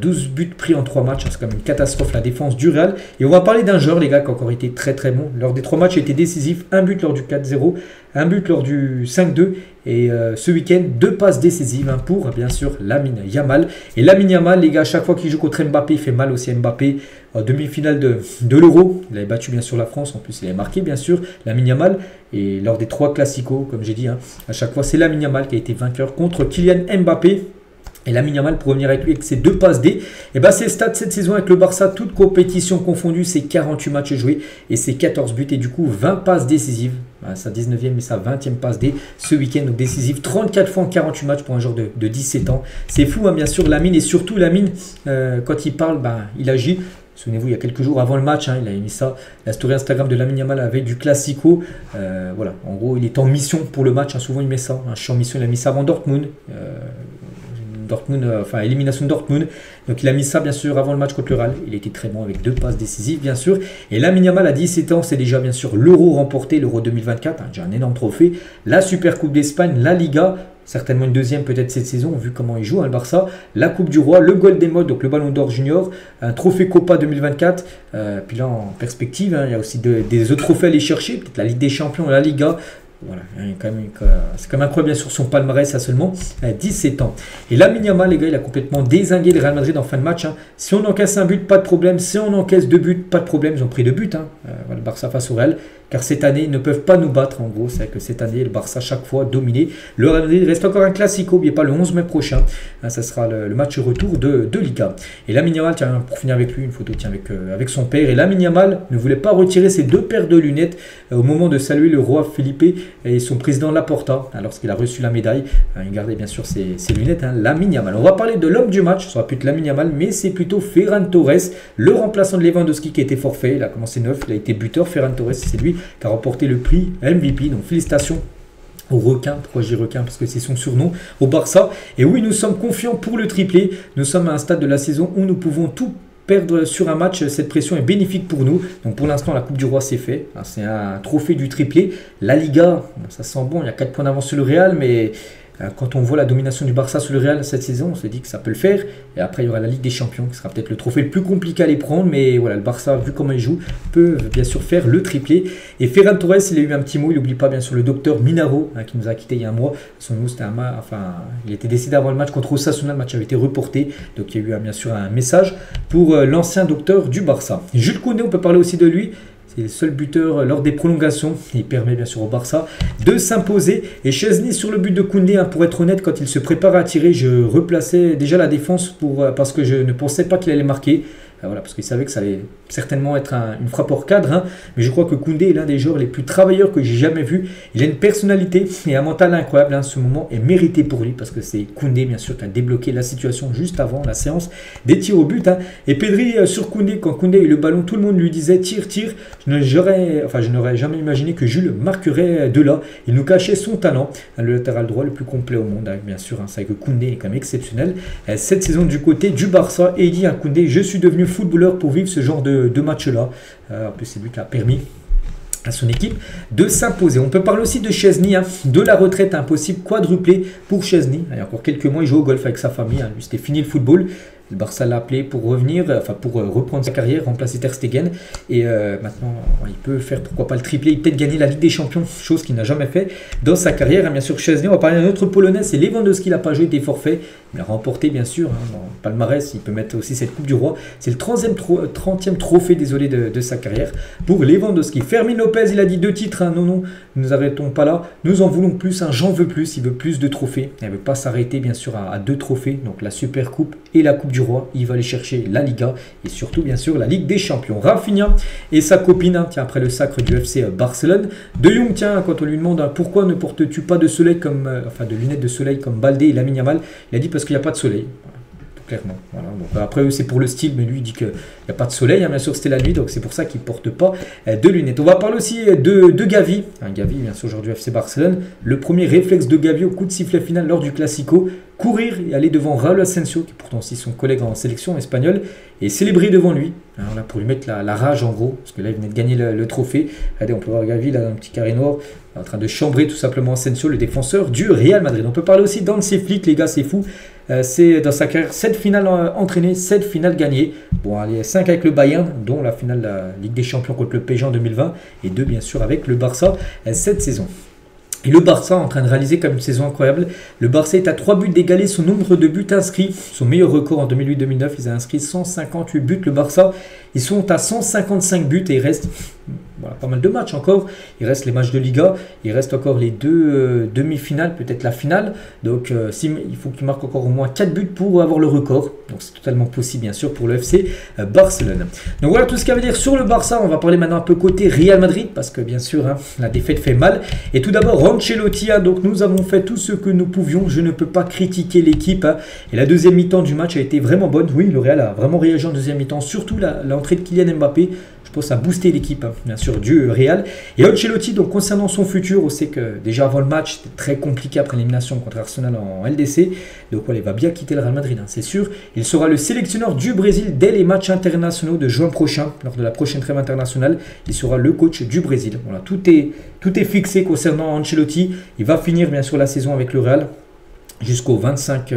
12 buts pris en 3 matchs. Hein. C'est quand même une catastrophe, la défense du Real. Et on va parler d'un joueur, les gars, qui a encore été très très bon. Lors des 3 matchs, il a été décisif. Un but lors du 4-0, un but lors du 5-2. Et ce week-end, 2 passes décisives hein, pour, bien sûr, Lamine Yamal. Et Lamine Yamal, les gars, chaque fois qu'il joue contre Mbappé, il fait mal aussi à Mbappé. En demi-finale de l'Euro, il avait battu bien sûr la France. En plus, il avait marqué, bien sûr, Lamine Yamal. Et lors des 3 classicos, comme j'ai dit, hein, à chaque fois, c'est Lamine Yamal qui a été vainqueur contre Kylian Mbappé. Et Lamine Yamal, pour revenir avec lui, avec ses 2 passes D, et ben ses stats cette saison avec le Barça, toute compétition confondue, c'est 48 matchs joués et c'est 14 buts et du coup 20 passes décisives. Sa 19e et sa 20e passe D ce week-end, donc décisive 34 fois en 48 matchs pour un joueur de 17 ans. C'est fou, hein, bien sûr, Lamine, et surtout Lamine, quand il parle, il agit. Souvenez-vous, il y a quelques jours avant le match, hein, il a mis ça, la story Instagram de Lamine Yamal avec du Classico. Voilà, en gros, il est en mission pour le match. Hein, souvent, il met ça. Hein, je suis en mission, il a mis ça avant Dortmund. Élimination de Dortmund. Donc il a mis ça bien sûr avant le match contre le Real. Il était très bon avec 2 passes décisives bien sûr. Et Lamine Yamal à 17 ans, c'est déjà bien sûr l'Euro remporté, l'Euro 2024, hein, déjà un énorme trophée. La Super Coupe d'Espagne, la Liga, certainement une deuxième peut-être cette saison vu comment il joue hein, le Barça. La Coupe du Roi, le Golden Mode, donc le Ballon d'Or Junior, un trophée Copa 2024. Puis là en perspective, hein, il y a aussi des autres trophées à aller chercher, peut-être la Ligue des Champions, la Liga. Voilà, c'est quand même incroyable bien sûr son palmarès à seulement 17 ans. Et Lamine Yamal, les gars, il a complètement dézingué le Real Madrid en fin de match. Hein. Si on encaisse un but, pas de problème. Si on encaisse 2 buts, pas de problème. Ils ont pris 2 buts, hein. Le Barça face au Real. Car cette année, ils ne peuvent pas nous battre. En gros, c'est que cette année, le Barça, chaque fois, dominé. Le Real Madrid reste encore un classico, mais pas le 11 mai prochain. Hein, ça sera le match retour de Liga. Et Lamine Yamal, tiens, pour finir avec lui, une photo tiens, avec son père. Et Lamine Yamal ne voulait pas retirer ses 2 paires de lunettes au moment de saluer le roi Felipe et son président Laporta, lorsqu'il a reçu la médaille. Il gardait bien sûr ses lunettes, hein, Lamine Yamal. On va parler de l'homme du match, ça va plus être Lamine Yamal, mais c'est plutôt Ferran Torres, le remplaçant de Lewandowski qui a été forfait. Il a commencé neuf, il a été buteur. Ferran Torres, c'est lui qui a remporté le prix MVP, donc félicitations au requin. Pourquoi je dis requin? Parce que c'est son surnom au Barça. Et oui, nous sommes confiants pour le triplé. Nous sommes à un stade de la saison où nous pouvons tout perdre sur un match. Cette pression est bénéfique pour nous. Donc pour l'instant, la Coupe du Roi c'est fait. C'est un trophée du triplé. La Liga, ça sent bon, il y a 4 points d'avance sur le Real, mais quand on voit la domination du Barça sur le Real cette saison, on se dit que ça peut le faire. Et après, il y aura la Ligue des Champions, qui sera peut-être le trophée le plus compliqué à les prendre. Mais voilà, le Barça, vu comment il joue, peut bien sûr faire le triplé. Et Ferran Torres, il a eu un petit mot. Il n'oublie pas bien sûr le docteur Minaro, hein, qui nous a quitté il y a un mois. Son mot, c'était il était décédé avant le match contre Osasuna. Le match avait été reporté. Donc il y a eu bien sûr un message pour l'ancien docteur du Barça. Jules Koundé, on peut parler aussi de lui. C'est le seul buteur lors des prolongations. Il permet bien sûr au Barça de s'imposer. Et Chesney sur le but de Koundé, hein, pour être honnête, quand il se prépare à tirer, je replaçais déjà la défense parce que je ne pensais pas qu'il allait marquer. Voilà, parce qu'il savait que ça allait certainement être une frappe hors cadre. Hein. Mais je crois que Koundé est l'un des joueurs les plus travailleurs que j'ai jamais vu. Il a une personnalité et un mental incroyable. Hein. Ce moment est mérité pour lui parce que c'est Koundé, bien sûr, qui a débloqué la situation juste avant la séance des tirs au but. Hein. Et Pedri sur Koundé, quand Koundé a eu le ballon, tout le monde lui disait tire, tire. Je n'aurais jamais imaginé que Jules marquerait de là. Il nous cachait son talent. Hein, le latéral droit le plus complet au monde, hein, bien sûr. Hein. C'est vrai que Koundé est quand même exceptionnel. Cette saison du côté du Barça, et il dit à Koundé, je suis devenu footballeur pour vivre ce genre de match-là. En plus, c'est lui qui a permis à son équipe de s'imposer. On peut parler aussi de Chesney, hein, de la retraite impossible, quadruplée pour Chesney. Il y a encore quelques mois, il jouait au golf avec sa famille. Hein. Lui, c'était fini le football. Le Barça l'a appelé pour revenir, enfin pour reprendre sa carrière, remplacer Ter Stegen. Et maintenant, il peut faire pourquoi pas le triplé, peut-être gagner la Ligue des Champions, chose qu'il n'a jamais fait dans sa carrière. Et bien sûr, Szczesny, on va parler d'un autre Polonais, c'est Lewandowski, il n'a pas joué des forfaits. Il a remporté bien sûr, dans le palmarès, il peut mettre aussi cette Coupe du Roi. C'est le 30e trophée désolé de sa carrière pour Lewandowski. Fermin Lopez, il a dit 2 titres, non, nous n'arrêtons pas là, nous en voulons plus, j'en veux plus, il veut plus de trophées. Il ne veut pas s'arrêter bien sûr à 2 trophées, donc la Super Coupe et la Coupe du Roi. Il va aller chercher la Liga et surtout bien sûr la Ligue des Champions. Rafinha et sa copine, tiens, après le sacre du FC Barcelone. De Jong, tiens, quand on lui demande pourquoi ne portes-tu pas de soleil comme, de lunettes de soleil comme Baldé et Lamine Yamal, il a dit parce qu'il n'y a pas de soleil. Clairement. Voilà. Donc, après eux c'est pour le style, mais lui il dit qu'il n'y a pas de soleil, bien sûr c'était la nuit, donc c'est pour ça qu'il ne porte pas de lunettes. On va parler aussi de Gavi. Gavi bien sûr aujourd'hui FC Barcelone. Le premier réflexe de Gavi au coup de sifflet final lors du Classico, courir et aller devant Raúl Asensio, qui est pourtant aussi son collègue en sélection espagnole, et célébrer devant lui. Alors là, pour lui mettre la rage en gros, parce que là il venait de gagner le trophée. Regardez, on peut voir Gavi là, un petit carré noir, en train de chambrer tout simplement Asensio, le défenseur du Real Madrid. On peut parler aussi d'Hansi Flick, les gars, c'est fou. C'est dans sa carrière 7 finales entraînées, 7 finales gagnées. Bon, allez, 5 avec le Bayern, dont la finale de la Ligue des Champions contre le PSG en 2020, et 2 bien sûr avec le Barça cette saison. Et le Barça est en train de réaliser comme une saison incroyable. Le Barça est à 3 buts d'égaler son nombre de buts inscrits. Son meilleur record en 2008-2009, ils ont inscrit 158 buts. Le Barça, ils sont à 155 buts et il reste pas mal de matchs encore. Il reste les matchs de Liga, il reste encore les 2 demi-finales, peut-être la finale. Donc il faut qu'il marque encore au moins 4 buts pour avoir le record. Donc c'est totalement possible bien sûr pour le FC Barcelone. Donc voilà tout ce qu'il y a à dire sur le Barça. On va parler maintenant un peu côté Real Madrid parce que bien sûr la défaite fait mal. Et tout d'abord Ancelotti, donc nous avons fait tout ce que nous pouvions. Je ne peux pas critiquer l'équipe. Et la deuxième mi-temps du match a été vraiment bonne. Oui, le Real a vraiment réagi en deuxième mi-temps, surtout l'entrée de Kylian Mbappé. Je pense à booster l'équipe, bien sûr, du Real. Et Ancelotti, donc concernant son futur, on sait que déjà avant le match, c'était très compliqué après l'élimination contre Arsenal en LDC. Donc voilà, il va bien quitter le Real Madrid, c'est sûr. Il sera le sélectionneur du Brésil dès les matchs internationaux de juin prochain. Lors de la prochaine trêve internationale, il sera le coach du Brésil. Voilà, tout est fixé concernant Ancelotti. Il va finir bien sûr la saison avec le Real jusqu'au 25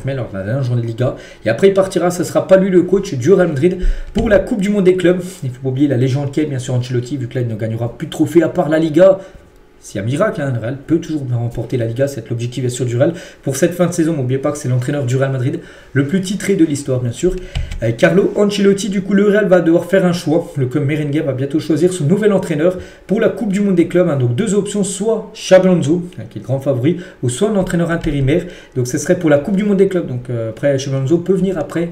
mai, lors de la dernière journée de Liga. Et après, il partira, ce ne sera pas lui le coach du Real Madrid pour la Coupe du Monde des clubs. Il ne faut pas oublier la légende qu'est, bien sûr, Ancelotti, vu que là, il ne gagnera plus de trophées à part la Liga. S'il y a miracle, le Real peut toujours remporter la Liga, c'est l'objectif bien sûr du Real. Pour cette fin de saison, n'oubliez pas que c'est l'entraîneur du Real Madrid, le plus titré de l'histoire bien sûr. Carlo Ancelotti, du coup le Real va devoir faire un choix. Le club merengue va bientôt choisir son nouvel entraîneur pour la Coupe du Monde des clubs. Donc 2 options, soit Xabi Alonso, qui est le grand favori, ou soit un entraîneur intérimaire. Donc ce serait pour la Coupe du Monde des clubs. Donc après, Xabi Alonso peut venir après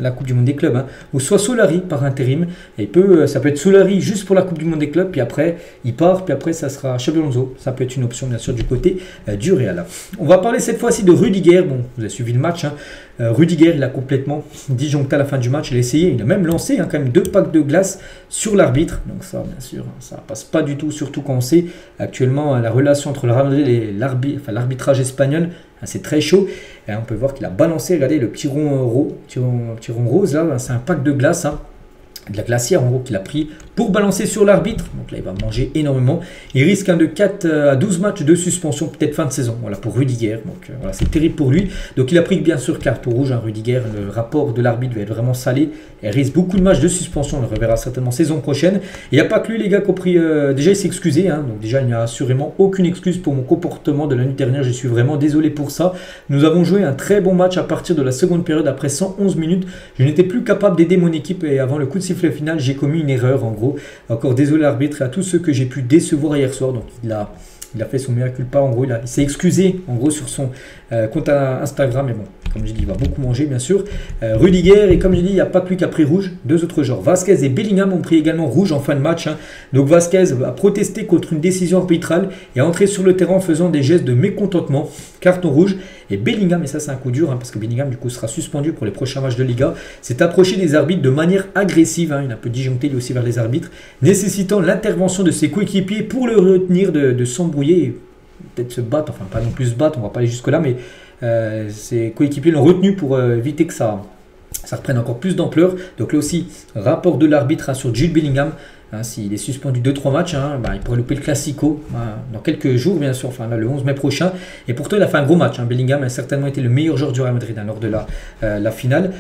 la Coupe du Monde des clubs, ou soit Solari par intérim, et ça peut être Solari juste pour la Coupe du Monde des clubs, puis après il part, puis après ça sera Xabi Alonso, ça peut être une option bien sûr du côté du Real. On va parler cette fois-ci de Rudiger. Bon, vous avez suivi le match, Rudiger il a complètement disjoncté à la fin du match, il a essayé, il a même lancé quand même 2 packs de glace sur l'arbitre, donc ça bien sûr ça passe pas du tout, surtout quand on sait actuellement la relation entre le Real Madrid et l'arbitrage espagnol. C'est très chaud. Et on peut voir qu'il a balancé, regardez le petit rond rose là, c'est un pack de glace, de la glacière en gros qu'il a pris pour balancer sur l'arbitre. Donc là il va manger énormément. Il risque de 4 à 12 matchs de suspension, peut-être fin de saison. Voilà pour Rudiger. Donc voilà, c'est terrible pour lui. Donc il a pris bien sûr carte rouge. Rudiger, le rapport de l'arbitre va être vraiment salé. Il risque beaucoup de matchs de suspension. On le reverra certainement saison prochaine. Il n'y a pas que lui les gars qui ont pris. Déjà il s'est excusé. Donc déjà il n'y a assurément aucune excuse pour mon comportement de la nuit dernière. Je suis vraiment désolé pour ça. Nous avons joué un très bon match à partir de la seconde période. Après 111 minutes, je n'étais plus capable d'aider mon équipe et avant le coup de sifflet final, j'ai commis une erreur en gros. Encore désolé l'arbitre et à tous ceux que j'ai pu décevoir hier soir. Donc il a fait son mea culpa en gros. Il s'est excusé en gros sur son compte Instagram. Mais bon, comme je dis, il va beaucoup manger bien sûr. Rudiger, et comme je dis, il n'y a pas que lui qui a pris rouge. 2 autres joueurs, Vasquez et Bellingham, ont pris également rouge en fin de match. Donc Vasquez a protesté contre une décision arbitrale et a entré sur le terrain en faisant des gestes de mécontentement. Carton rouge. Et Bellingham, et ça c'est un coup dur parce que Bellingham du coup sera suspendu pour les prochains matchs de Liga, s'est approché des arbitres de manière agressive. Il a un peu disjoncté lui aussi vers les arbitres, nécessitant l'intervention de ses coéquipiers pour le retenir de s'embrouiller et peut-être se battre, enfin pas non plus se battre, on va pas aller jusque là, mais ses coéquipiers l'ont retenu pour éviter que ça reprenne encore plus d'ampleur. Donc là aussi, rapport de l'arbitre sur Jude Bellingham. S'il est suspendu 2-3 matchs, il pourrait louper le Classico dans quelques jours, bien sûr, enfin là, le 11 mai prochain. Et pourtant, il a fait un gros match. Bellingham a certainement été le meilleur joueur du Real Madrid lors de la finale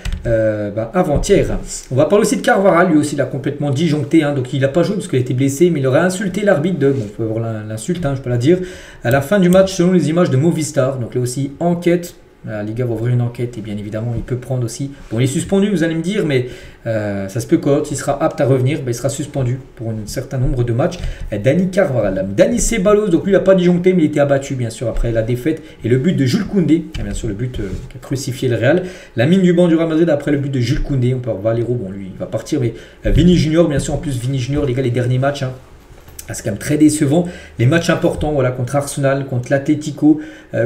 avant-hier. On va parler aussi de Carvajal, lui aussi, il a complètement disjoncté. Donc, il n'a pas joué parce qu'il a été blessé, mais il aurait insulté l'arbitre on peut voir l'insulte, je peux la dire, à la fin du match, selon les images de Movistar. Donc là aussi, enquête. La Liga va ouvrir une enquête et bien évidemment il peut prendre aussi. Bon, il est suspendu, vous allez me dire, mais ça se peut quoi. S'il sera apte à revenir, il sera suspendu pour un certain nombre de matchs. Dani Carvajal, Dani Ceballos, donc lui il n'a pas disjoncté, mais il était abattu bien sûr après la défaite et le but de Jules Koundé, bien sûr le but qui a crucifié le Real. La mine du banc du Real Madrid après le but de Jules Koundé. On peut avoir Valero, bon lui il va partir, mais Vini Junior, bien sûr, en plus Vini Junior, les gars, les derniers matchs. C'est quand même très décevant. Les matchs importants, voilà, contre Arsenal, contre l'Atlético,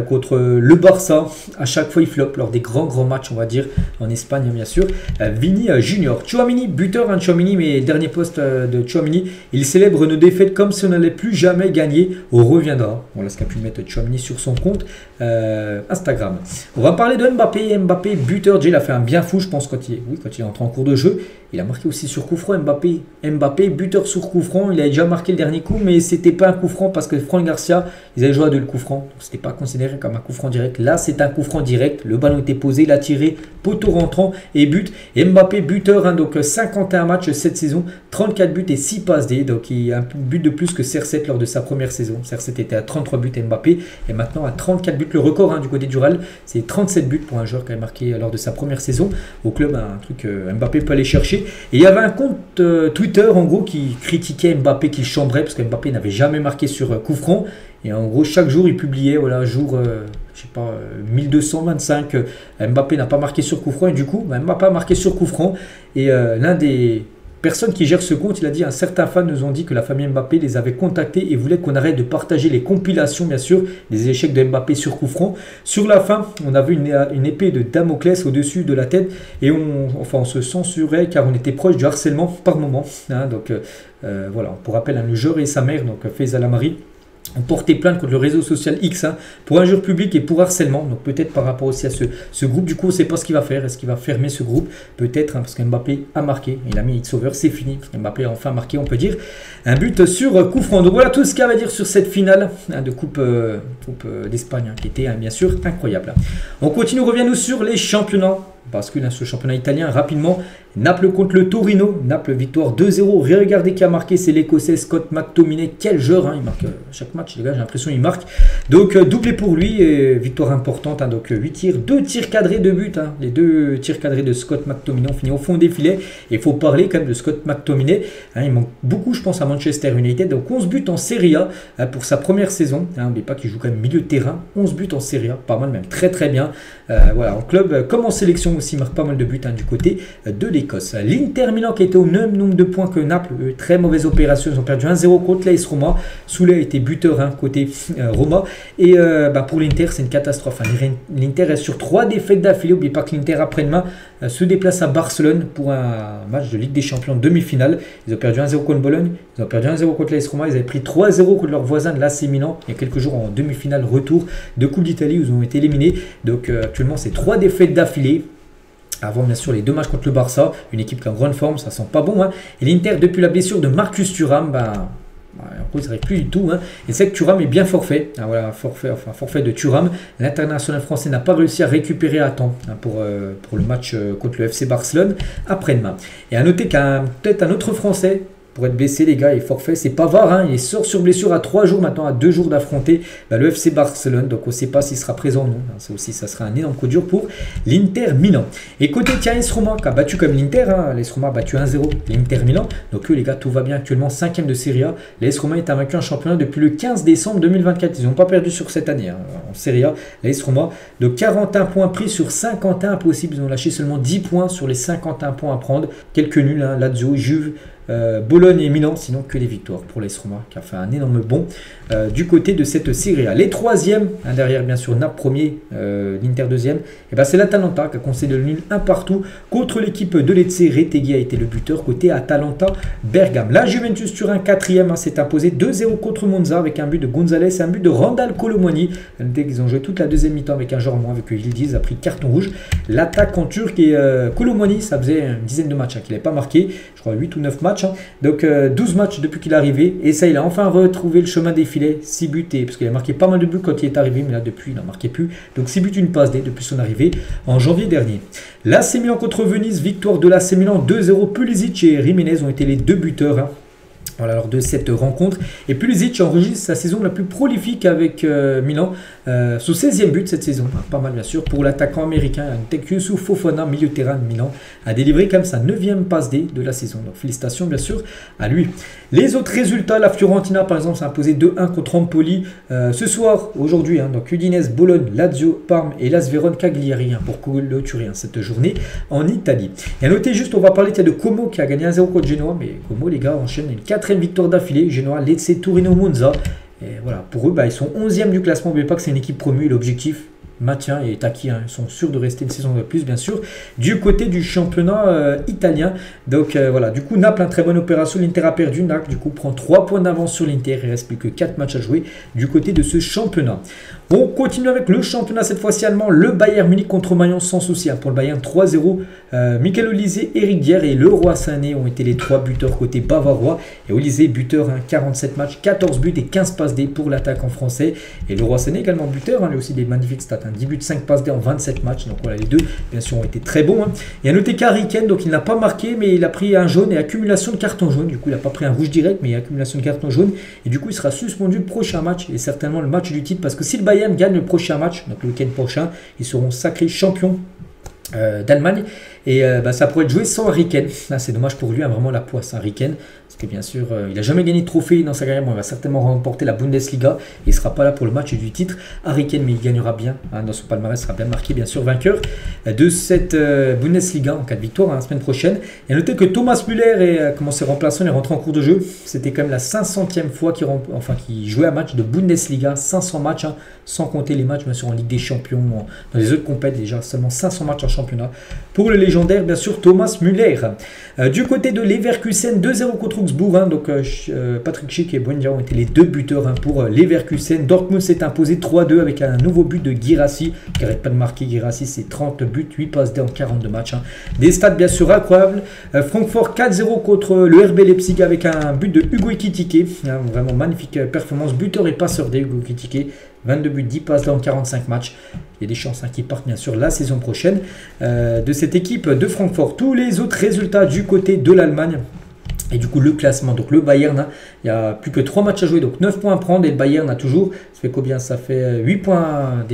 contre le Barça, à chaque fois il floppe lors des grands matchs, on va dire, en Espagne bien sûr. Vini Junior, Tchouaméni, buteur Tchouaméni, mais dernier poste de Tchouaméni, il célèbre nos défaites comme si on n'allait plus jamais gagner. On reviendra. Voilà ce qu'a pu mettre Tchouaméni sur son compte Instagram. On va parler de Mbappé. Mbappé, buteur, déjà il a fait un bien fou, je pense, quand il est entré en cours de jeu. Il a marqué aussi sur coup franc. Mbappé, buteur sur coup franc. Il a déjà marqué le dernier coup, mais c'était pas un coup franc parce que Fran Garcia, ils avaient joué à deux le coup franc. Donc c'était pas considéré comme un coup franc direct. Là, c'est un coup franc direct. Le ballon était posé, il a tiré, poteau rentrant et but. Et Mbappé, buteur, donc 51 matchs cette saison, 34 buts et 6 passes D. Donc il a un but de plus que CR7 lors de sa première saison. CR7 était à 33 buts Mbappé et maintenant à 34 buts. Le record du côté du Real, c'est 37 buts pour un joueur qui a marqué lors de sa première saison. Au club, un truc Mbappé peut aller chercher. Et il y avait un compte Twitter en gros qui critiquait Mbappé, qui chambrait parce que Mbappé n'avait jamais marqué sur coup franc. Et en gros, chaque jour, il publiait, voilà, jour, je sais pas, 1225, Mbappé n'a pas marqué sur coup franc. Et du coup, Mbappé a marqué sur coup franc. Et l'un des personnes qui gèrent ce compte, il a dit, un certain fan nous ont dit que la famille Mbappé les avait contactés et voulait qu'on arrête de partager les compilations, bien sûr, des échecs de Mbappé sur coup franc. Sur la fin, on avait une épée de Damoclès au-dessus de la tête et on se censurait car on était proche du harcèlement par moment. Donc voilà, pour rappel, le joueur et sa mère, donc Faisal Amari, ont porté plainte contre le réseau social X pour injure publique et pour harcèlement. Donc peut-être par rapport aussi à ce groupe. Du coup, on ne sait pas ce qu'il va faire. Est-ce qu'il va fermer ce groupe? Peut-être parce qu'Mbappé a marqué. Il a mis X-Over, c'est fini. Parce qu'Mbappé a enfin marqué, on peut dire, un but sur coup franc. Donc voilà tout ce qu'il y a à dire sur cette finale de Coupe d'Espagne qui était bien sûr incroyable. On continue, revient-nous sur les championnats. Bascule sur le championnat italien rapidement. Naples contre le Torino. Naples victoire 2-0. Regardez qui a marqué, c'est l'Écossais Scott McTominay. Quel joueur, il marque chaque match, les gars, j'ai l'impression qu'il marque. Donc doublé pour lui, et victoire importante. Donc 8 tirs, 2 tirs cadrés de but. Les 2 tirs cadrés de Scott McTominay ont fini au fond des filets. Et il faut parler quand même de Scott McTominay. Il manque beaucoup, je pense, à Manchester United. Donc 11 buts en Serie A pour sa première saison. N'oubliez pas qu'il joue quand même milieu de terrain. 11 buts en Serie A, pas mal, même très très bien. Voilà, en club comme en sélection aussi, il marque pas mal de buts du côté de l'Écosse. L'Inter Milan qui était au même nombre de points que Naples, très mauvaise opération, ils ont perdu 1-0 contre l'AS Roma. Souley a été buteur côté Roma. Et pour l'Inter, c'est une catastrophe. L'Inter est sur 3 défaites d'affilée. N'oubliez pas que l'Inter après-demain se déplace à Barcelone pour un match de Ligue des Champions demi-finale. Ils ont perdu 1-0 contre Bologne, ils ont perdu 1-0 contre l'AS Roma, ils avaient pris 3-0 contre leurs voisins de l'AC Milan il y a quelques jours en demi-finale retour de Coupe d'Italie où ils ont été éliminés. Donc actuellement, c'est 3 défaites d'affilée. Avant bien sûr les 2 matchs contre le Barça, une équipe qui est en grande forme, ça sent pas bon. Et l'Inter, depuis la blessure de Marcus Thuram, en gros, ça n'arrive plus du tout. Et c'est que Thuram est bien forfait. Voilà, forfait de Thuram. L'international français n'a pas réussi à récupérer à temps pour le match contre le FC Barcelone après-demain. Et à noter peut-être un autre Français pour être blessé, les gars, il est forfait. C'est Pavard, il sort sur blessure à 3 jours maintenant, à 2 jours d'affronter le FC Barcelone. Donc on ne sait pas s'il sera présent ou non. Ça aussi, ça sera un énorme coup dur pour l'Inter Milan. Et côté l'AS Roma, qui a battu comme l'Inter, l'AS Roma a battu 1-0 l'Inter Milan. Donc eux, les gars, tout va bien actuellement, 5e de Serie A. L'AS Roma est invaincu en championnat depuis le 15 décembre 2024. Ils n'ont pas perdu sur cette année en Serie A. L'AS Roma, de 41 points pris sur 51 possibles. Ils ont lâché seulement 10 points sur les 51 points à prendre. Quelques nuls, Lazio, Juve, Bologne et Milan, sinon que les victoires pour l'AS Roma qui a fait un énorme bond du côté de cette Serie A. Les 3e, derrière bien sûr Naples premier, l'Inter 2e, et c'est l'Atalanta qui a concédé le nul 1 partout contre l'équipe de Lecce. Retegui a été le buteur côté Atalanta Bergame. La Juventus Turin 4e s'est imposé 2-0 contre Monza avec un but de Gonzalez et un but de Randal Colomwani. Ils ont joué toute la deuxième mi-temps avec un joueur en moins, avec Yildiz a pris carton rouge. L'attaque en turc et Kolomani, ça faisait une dizaine de matchs qu'il n'avait pas marqué, je crois 8 ou 9 matchs. Donc 12 matchs depuis qu'il est arrivé. Et ça, il a enfin retrouvé le chemin des filets, 6 buts, parce qu'il a marqué pas mal de buts quand il est arrivé, mais là depuis, il n'en marquait plus. Donc 6 buts, une passe D depuis son arrivée en janvier dernier. L'AC Milan contre Venise, victoire de l'AC Milan 2-0. Pulisic et Jiménez ont été les deux buteurs. Voilà, lors de cette rencontre. Et Pulisic enregistre sa saison la plus prolifique avec Milan, son 16e but cette saison. Pas mal bien sûr pour l'attaquant américain Youssouf Fofana, milieu de terrain de Milan, a délivré comme sa 9e passe D de la saison. Donc félicitations bien sûr à lui. Les autres résultats, la Fiorentina par exemple s'est imposée 2-1 contre Empoli. Ce soir, aujourd'hui, donc Udinese, Bologne, Lazio, Parme et Las Vérone Cagliari pour clôturer cette journée en Italie. Et à noter juste, on va parler de Como qui a gagné 1-0 contre Genoa, mais Como les gars enchaînent une 4e victoire d'affilée. Genoa, Lecce, Torino, Monza. Et voilà, pour eux, ils sont 11e du classement. N'oubliez pas que c'est une équipe promue et l'objectif maintien est acquis. Ils sont sûrs de rester une saison de plus, bien sûr, du côté du championnat italien. Donc voilà, du coup, Naples, très bonne opération. L'Inter a perdu. Naples, du coup, prend 3 points d'avance sur l'Inter. Il ne reste plus que 4 matchs à jouer du côté de ce championnat. On continue avec le championnat, cette fois-ci allemand. Le Bayern Munich contre Mayence sans souci. Pour le Bayern, 3-0. Michael Olise, Eric Dier et Leroy Sané ont été les 3 buteurs côté bavarois. Et Olise, buteur, 47 matchs, 14 buts et 15 passes D pour l'attaquant français. Et Leroy Sané également buteur. Lui aussi des magnifiques stats. 10 buts, 5 passes D en 27 matchs. Donc voilà, les deux, bien sûr, ont été très bons. Et à noter qu'Harry Kane, donc il n'a pas marqué, mais il a pris un jaune et accumulation de carton jaune. Du coup, il n'a pas pris un rouge direct, mais accumulation de carton jaune. Et du coup, il sera suspendu le prochain match. Et certainement le match du titre. Parce que si le Bayern gagne le prochain match, donc le week-end prochain, ils seront sacrés champions d'Allemagne. Et ça pourrait être joué sans Harry Kane. Là, c'est dommage pour lui, vraiment la poisse, Harry Kane. Parce que bien sûr, il n'a jamais gagné de trophée dans sa carrière. Bon, il va certainement remporter la Bundesliga. Et il ne sera pas là pour le match du titre. Harry Kane, mais il gagnera bien. Dans son palmarès, sera bien marqué, bien sûr, vainqueur de cette Bundesliga en cas de victoire la semaine prochaine. Et notez que Thomas Müller est commencé remplaçant, il est rentré en cours de jeu. C'était quand même la 500e fois qu'il jouait un match de Bundesliga. 500 matchs, sans compter les matchs, bien sûr, en Ligue des Champions, dans les autres compétitions, déjà seulement 500 matchs en championnat. Pour le légendaire, bien sûr, Thomas Müller. Du côté de Leverkusen, 2-0 contre Augsbourg. Donc Patrick Schick et Buendia ont été les deux buteurs pour Leverkusen. Dortmund s'est imposé 3-2 avec un nouveau but de Guirassy, qui n'arrête pas de marquer. Guirassy, c'est 30 buts, 8 passes D en 42 matchs. Des stats bien sûr incroyables. Francfort 4-0 contre le RB Leipzig avec un but de Hugo Ekitike. Vraiment magnifique performance. Buteur et passeur de Hugo Ekitike. 22 buts, 10 passes en 45 matchs. Il y a des chances qu'ils partent bien sûr la saison prochaine de cette équipe de Francfort. Tous les autres résultats du côté de l'Allemagne. Et du coup, le classement, donc le Bayern, il n'y a plus que 3 matchs à jouer, donc 9 points à prendre. Et le Bayern a toujours, ça fait combien? Ça fait 8 points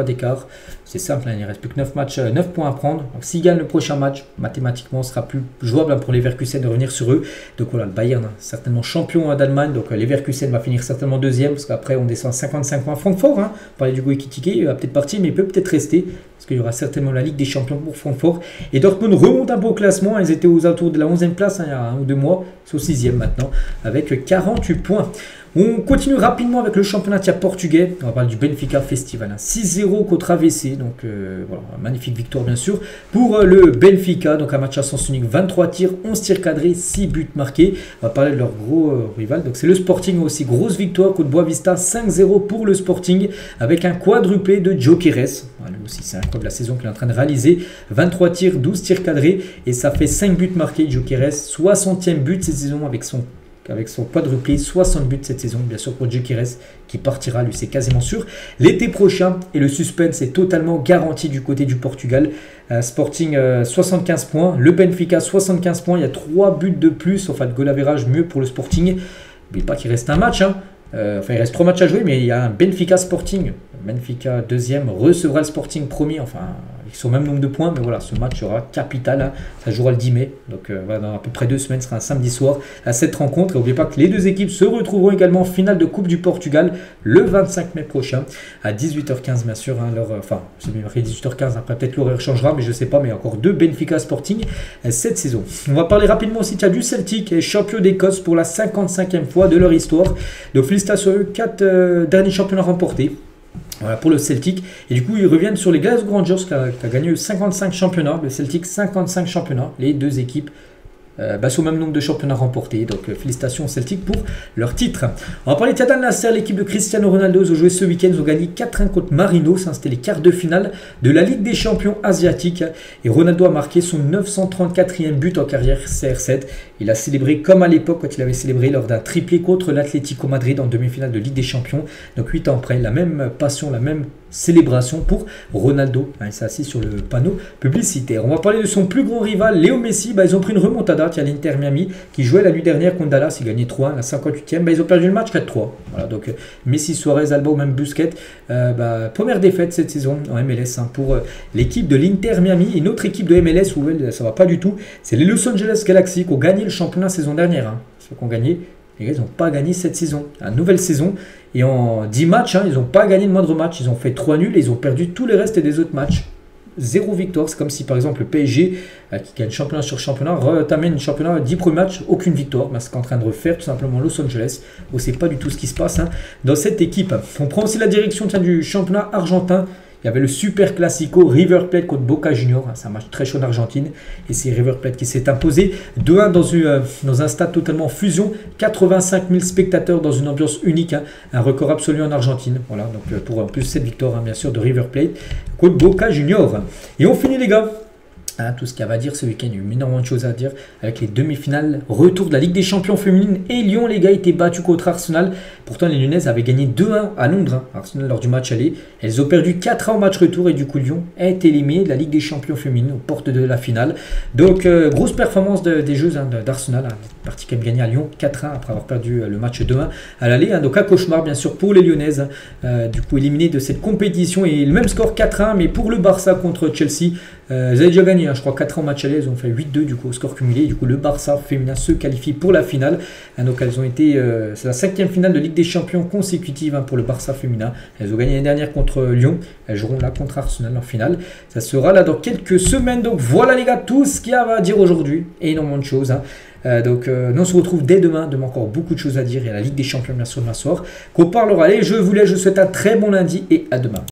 d'écart. C'est simple, il ne reste plus que 9 matchs, 9 points à prendre. Donc s'il gagne le prochain match, mathématiquement, ce sera plus jouable pour les Leverkusen de revenir sur eux. Donc voilà, le Bayern, certainement champion d'Allemagne. Donc les Leverkusen va finir certainement deuxième, parce qu'après on descend à 55 points. Francfort, on parlait du Hugo Ekitike, il va peut-être partir, mais il peut peut-être rester. Parce qu'il y aura certainement la Ligue des Champions pour Francfort. Et Dortmund remonte un peu au classement. Ils étaient aux alentours de la 11e place il y a 1 ou 2 mois. Ils sont 6e maintenant avec 48 points. On continue rapidement avec le championnat portugais. On va parler du Benfica Festival. 6-0 contre AVC. Donc voilà, magnifique victoire bien sûr pour le Benfica. Donc un match à sens unique, 23 tirs, 11 tirs cadrés, 6 buts marqués. On va parler de leur gros rival. Donc c'est le Sporting aussi. Grosse victoire contre Boavista, 5-0 pour le Sporting avec un quadruplé de Gyökeres. Voilà, aussi c'est incroyable la saison qu'il est en train de réaliser. 23 tirs, 12 tirs cadrés et ça fait 5 buts marqués. Gyökeres, 60e but cette saison avec son quadruplé, 60 buts cette saison, bien sûr pour Gyökeres qui partira, lui c'est quasiment sûr, l'été prochain. Et le suspense est totalement garanti du côté du Portugal. Sporting 75 points, le Benfica 75 points, il y a 3 buts de plus, enfin de goal average mieux pour le Sporting. N'oubliez pas qu'il reste un match, il reste 3 matchs à jouer, mais il y a un Benfica Sporting. Benfica deuxième recevra le Sporting premier, enfin ils sont au même nombre de points, mais voilà, ce match sera capital, ça jouera le 10 mai, donc voilà, dans à peu près 2 semaines, ce sera un samedi soir à cette rencontre. Et n'oubliez pas que les deux équipes se retrouveront également en finale de Coupe du Portugal le 25 mai prochain à 18h15 bien sûr, c'est bien marqué 18h15, après peut-être l'horaire changera, mais je ne sais pas, mais encore 2 Benfica Sporting cette saison. On va parler rapidement aussi du Celtic, champion d'Écosse pour la 55e fois de leur histoire, donc félicitations à eux, 4 derniers championnats remportés. Voilà pour le Celtic. Et du coup, ils reviennent sur les Glasgow Rangers qui a gagné 55 championnats. Le Celtic, 55 championnats. Les deux équipes au même nombre de championnats remportés. Donc félicitations aux Celtic pour leur titre. On va parler de Tadane Nasser, l'équipe de Cristiano Ronaldo. Ils ont joué ce week-end, ils ont gagné 4-1 contre Marinos. C'était les quarts de finale de la Ligue des champions asiatiques. Et Ronaldo a marqué son 934e but en carrière CR7. Il a célébré comme à l'époque quand il avait célébré lors d'un triplé contre l'Atlético Madrid en demi-finale de Ligue des champions. Donc 8 ans après, la même passion, la même célébration pour Ronaldo. Il s'est assis sur le panneau publicitaire. On va parler de son plus gros rival, Léo Messi. Ils ont pris une remontada. Il y a l'Inter Miami qui jouait la nuit dernière contre Dallas. Ils gagnaient 3-1 à la 58e. Ils ont perdu le match 4-3. Voilà, donc Messi, Suarez, Alba ou même Busquets. Première défaite cette saison en MLS pour l'équipe de l'Inter Miami. Une autre équipe de MLS où ça ne va pas du tout, c'est les Los Angeles Galaxy qui ont gagné le championnat saison dernière. Ceux qui ont gagné, les gars, ils n'ont pas gagné cette saison. La nouvelle saison. Et en 10 matchs, ils n'ont pas gagné le moindre match. Ils ont fait 3 nuls et ils ont perdu tous les restes des autres matchs. 0 victoire. C'est comme si par exemple le PSG qui gagne championnat sur championnat t'amène championnat 10 premiers matchs, aucune victoire. C'est ce qu'est en train de refaire tout simplement Los Angeles. On ne sait pas du tout ce qui se passe dans cette équipe. On prend aussi la direction du championnat argentin. Il y avait le Super Classico River Plate contre Boca Juniors. C'est un match très chaud en Argentine. Et c'est River Plate qui s'est imposé 2-1 dans un stade totalement fusion. 85 000 spectateurs dans une ambiance unique. Un record absolu en Argentine. Voilà, donc pour en plus cette victoire, bien sûr, de River Plate contre Boca Juniors. Et on finit les gars. Tout ce qu'il y avait à dire ce week-end, il y a eu énormément de choses à dire avec les demi-finales, retour de la Ligue des champions féminines et Lyon, les gars, étaient battus contre Arsenal. Pourtant, les Lyonnaises avaient gagné 2-1 à Londres, Arsenal lors du match aller. Elles ont perdu 4-1 au match retour et du coup, Lyon est éliminé de la Ligue des champions féminines aux portes de la finale. Donc, grosse performance des jeux d'Arsenal, parti quand même gagné à Lyon 4-1 après avoir perdu le match 2-1 à l'aller. Donc, un cauchemar, bien sûr, pour les Lyonnaises, du coup, éliminées de cette compétition et le même score 4-1, mais pour le Barça contre Chelsea, ils avaient déjà gagné, je crois 4 ans match aller, ils ont fait 8-2 du coup au score cumulé. Du coup, le Barça féminin se qualifie pour la finale. Donc, elles ont été, c'est la 5e finale de Ligue des champions consécutive pour le Barça féminin. Elles ont gagné l'année dernière contre Lyon. Elles joueront là contre Arsenal en finale. Ça sera là dans quelques semaines. Donc, voilà les gars, tout ce qu'il y a à dire aujourd'hui. Énormément de choses. Donc, nous on se retrouve dès demain. Demain, encore beaucoup de choses à dire. Il y a la Ligue des champions, bien sûr, demain soir qu'on parlera. Allez, je vous laisse. Je vous souhaite un très bon lundi et à demain.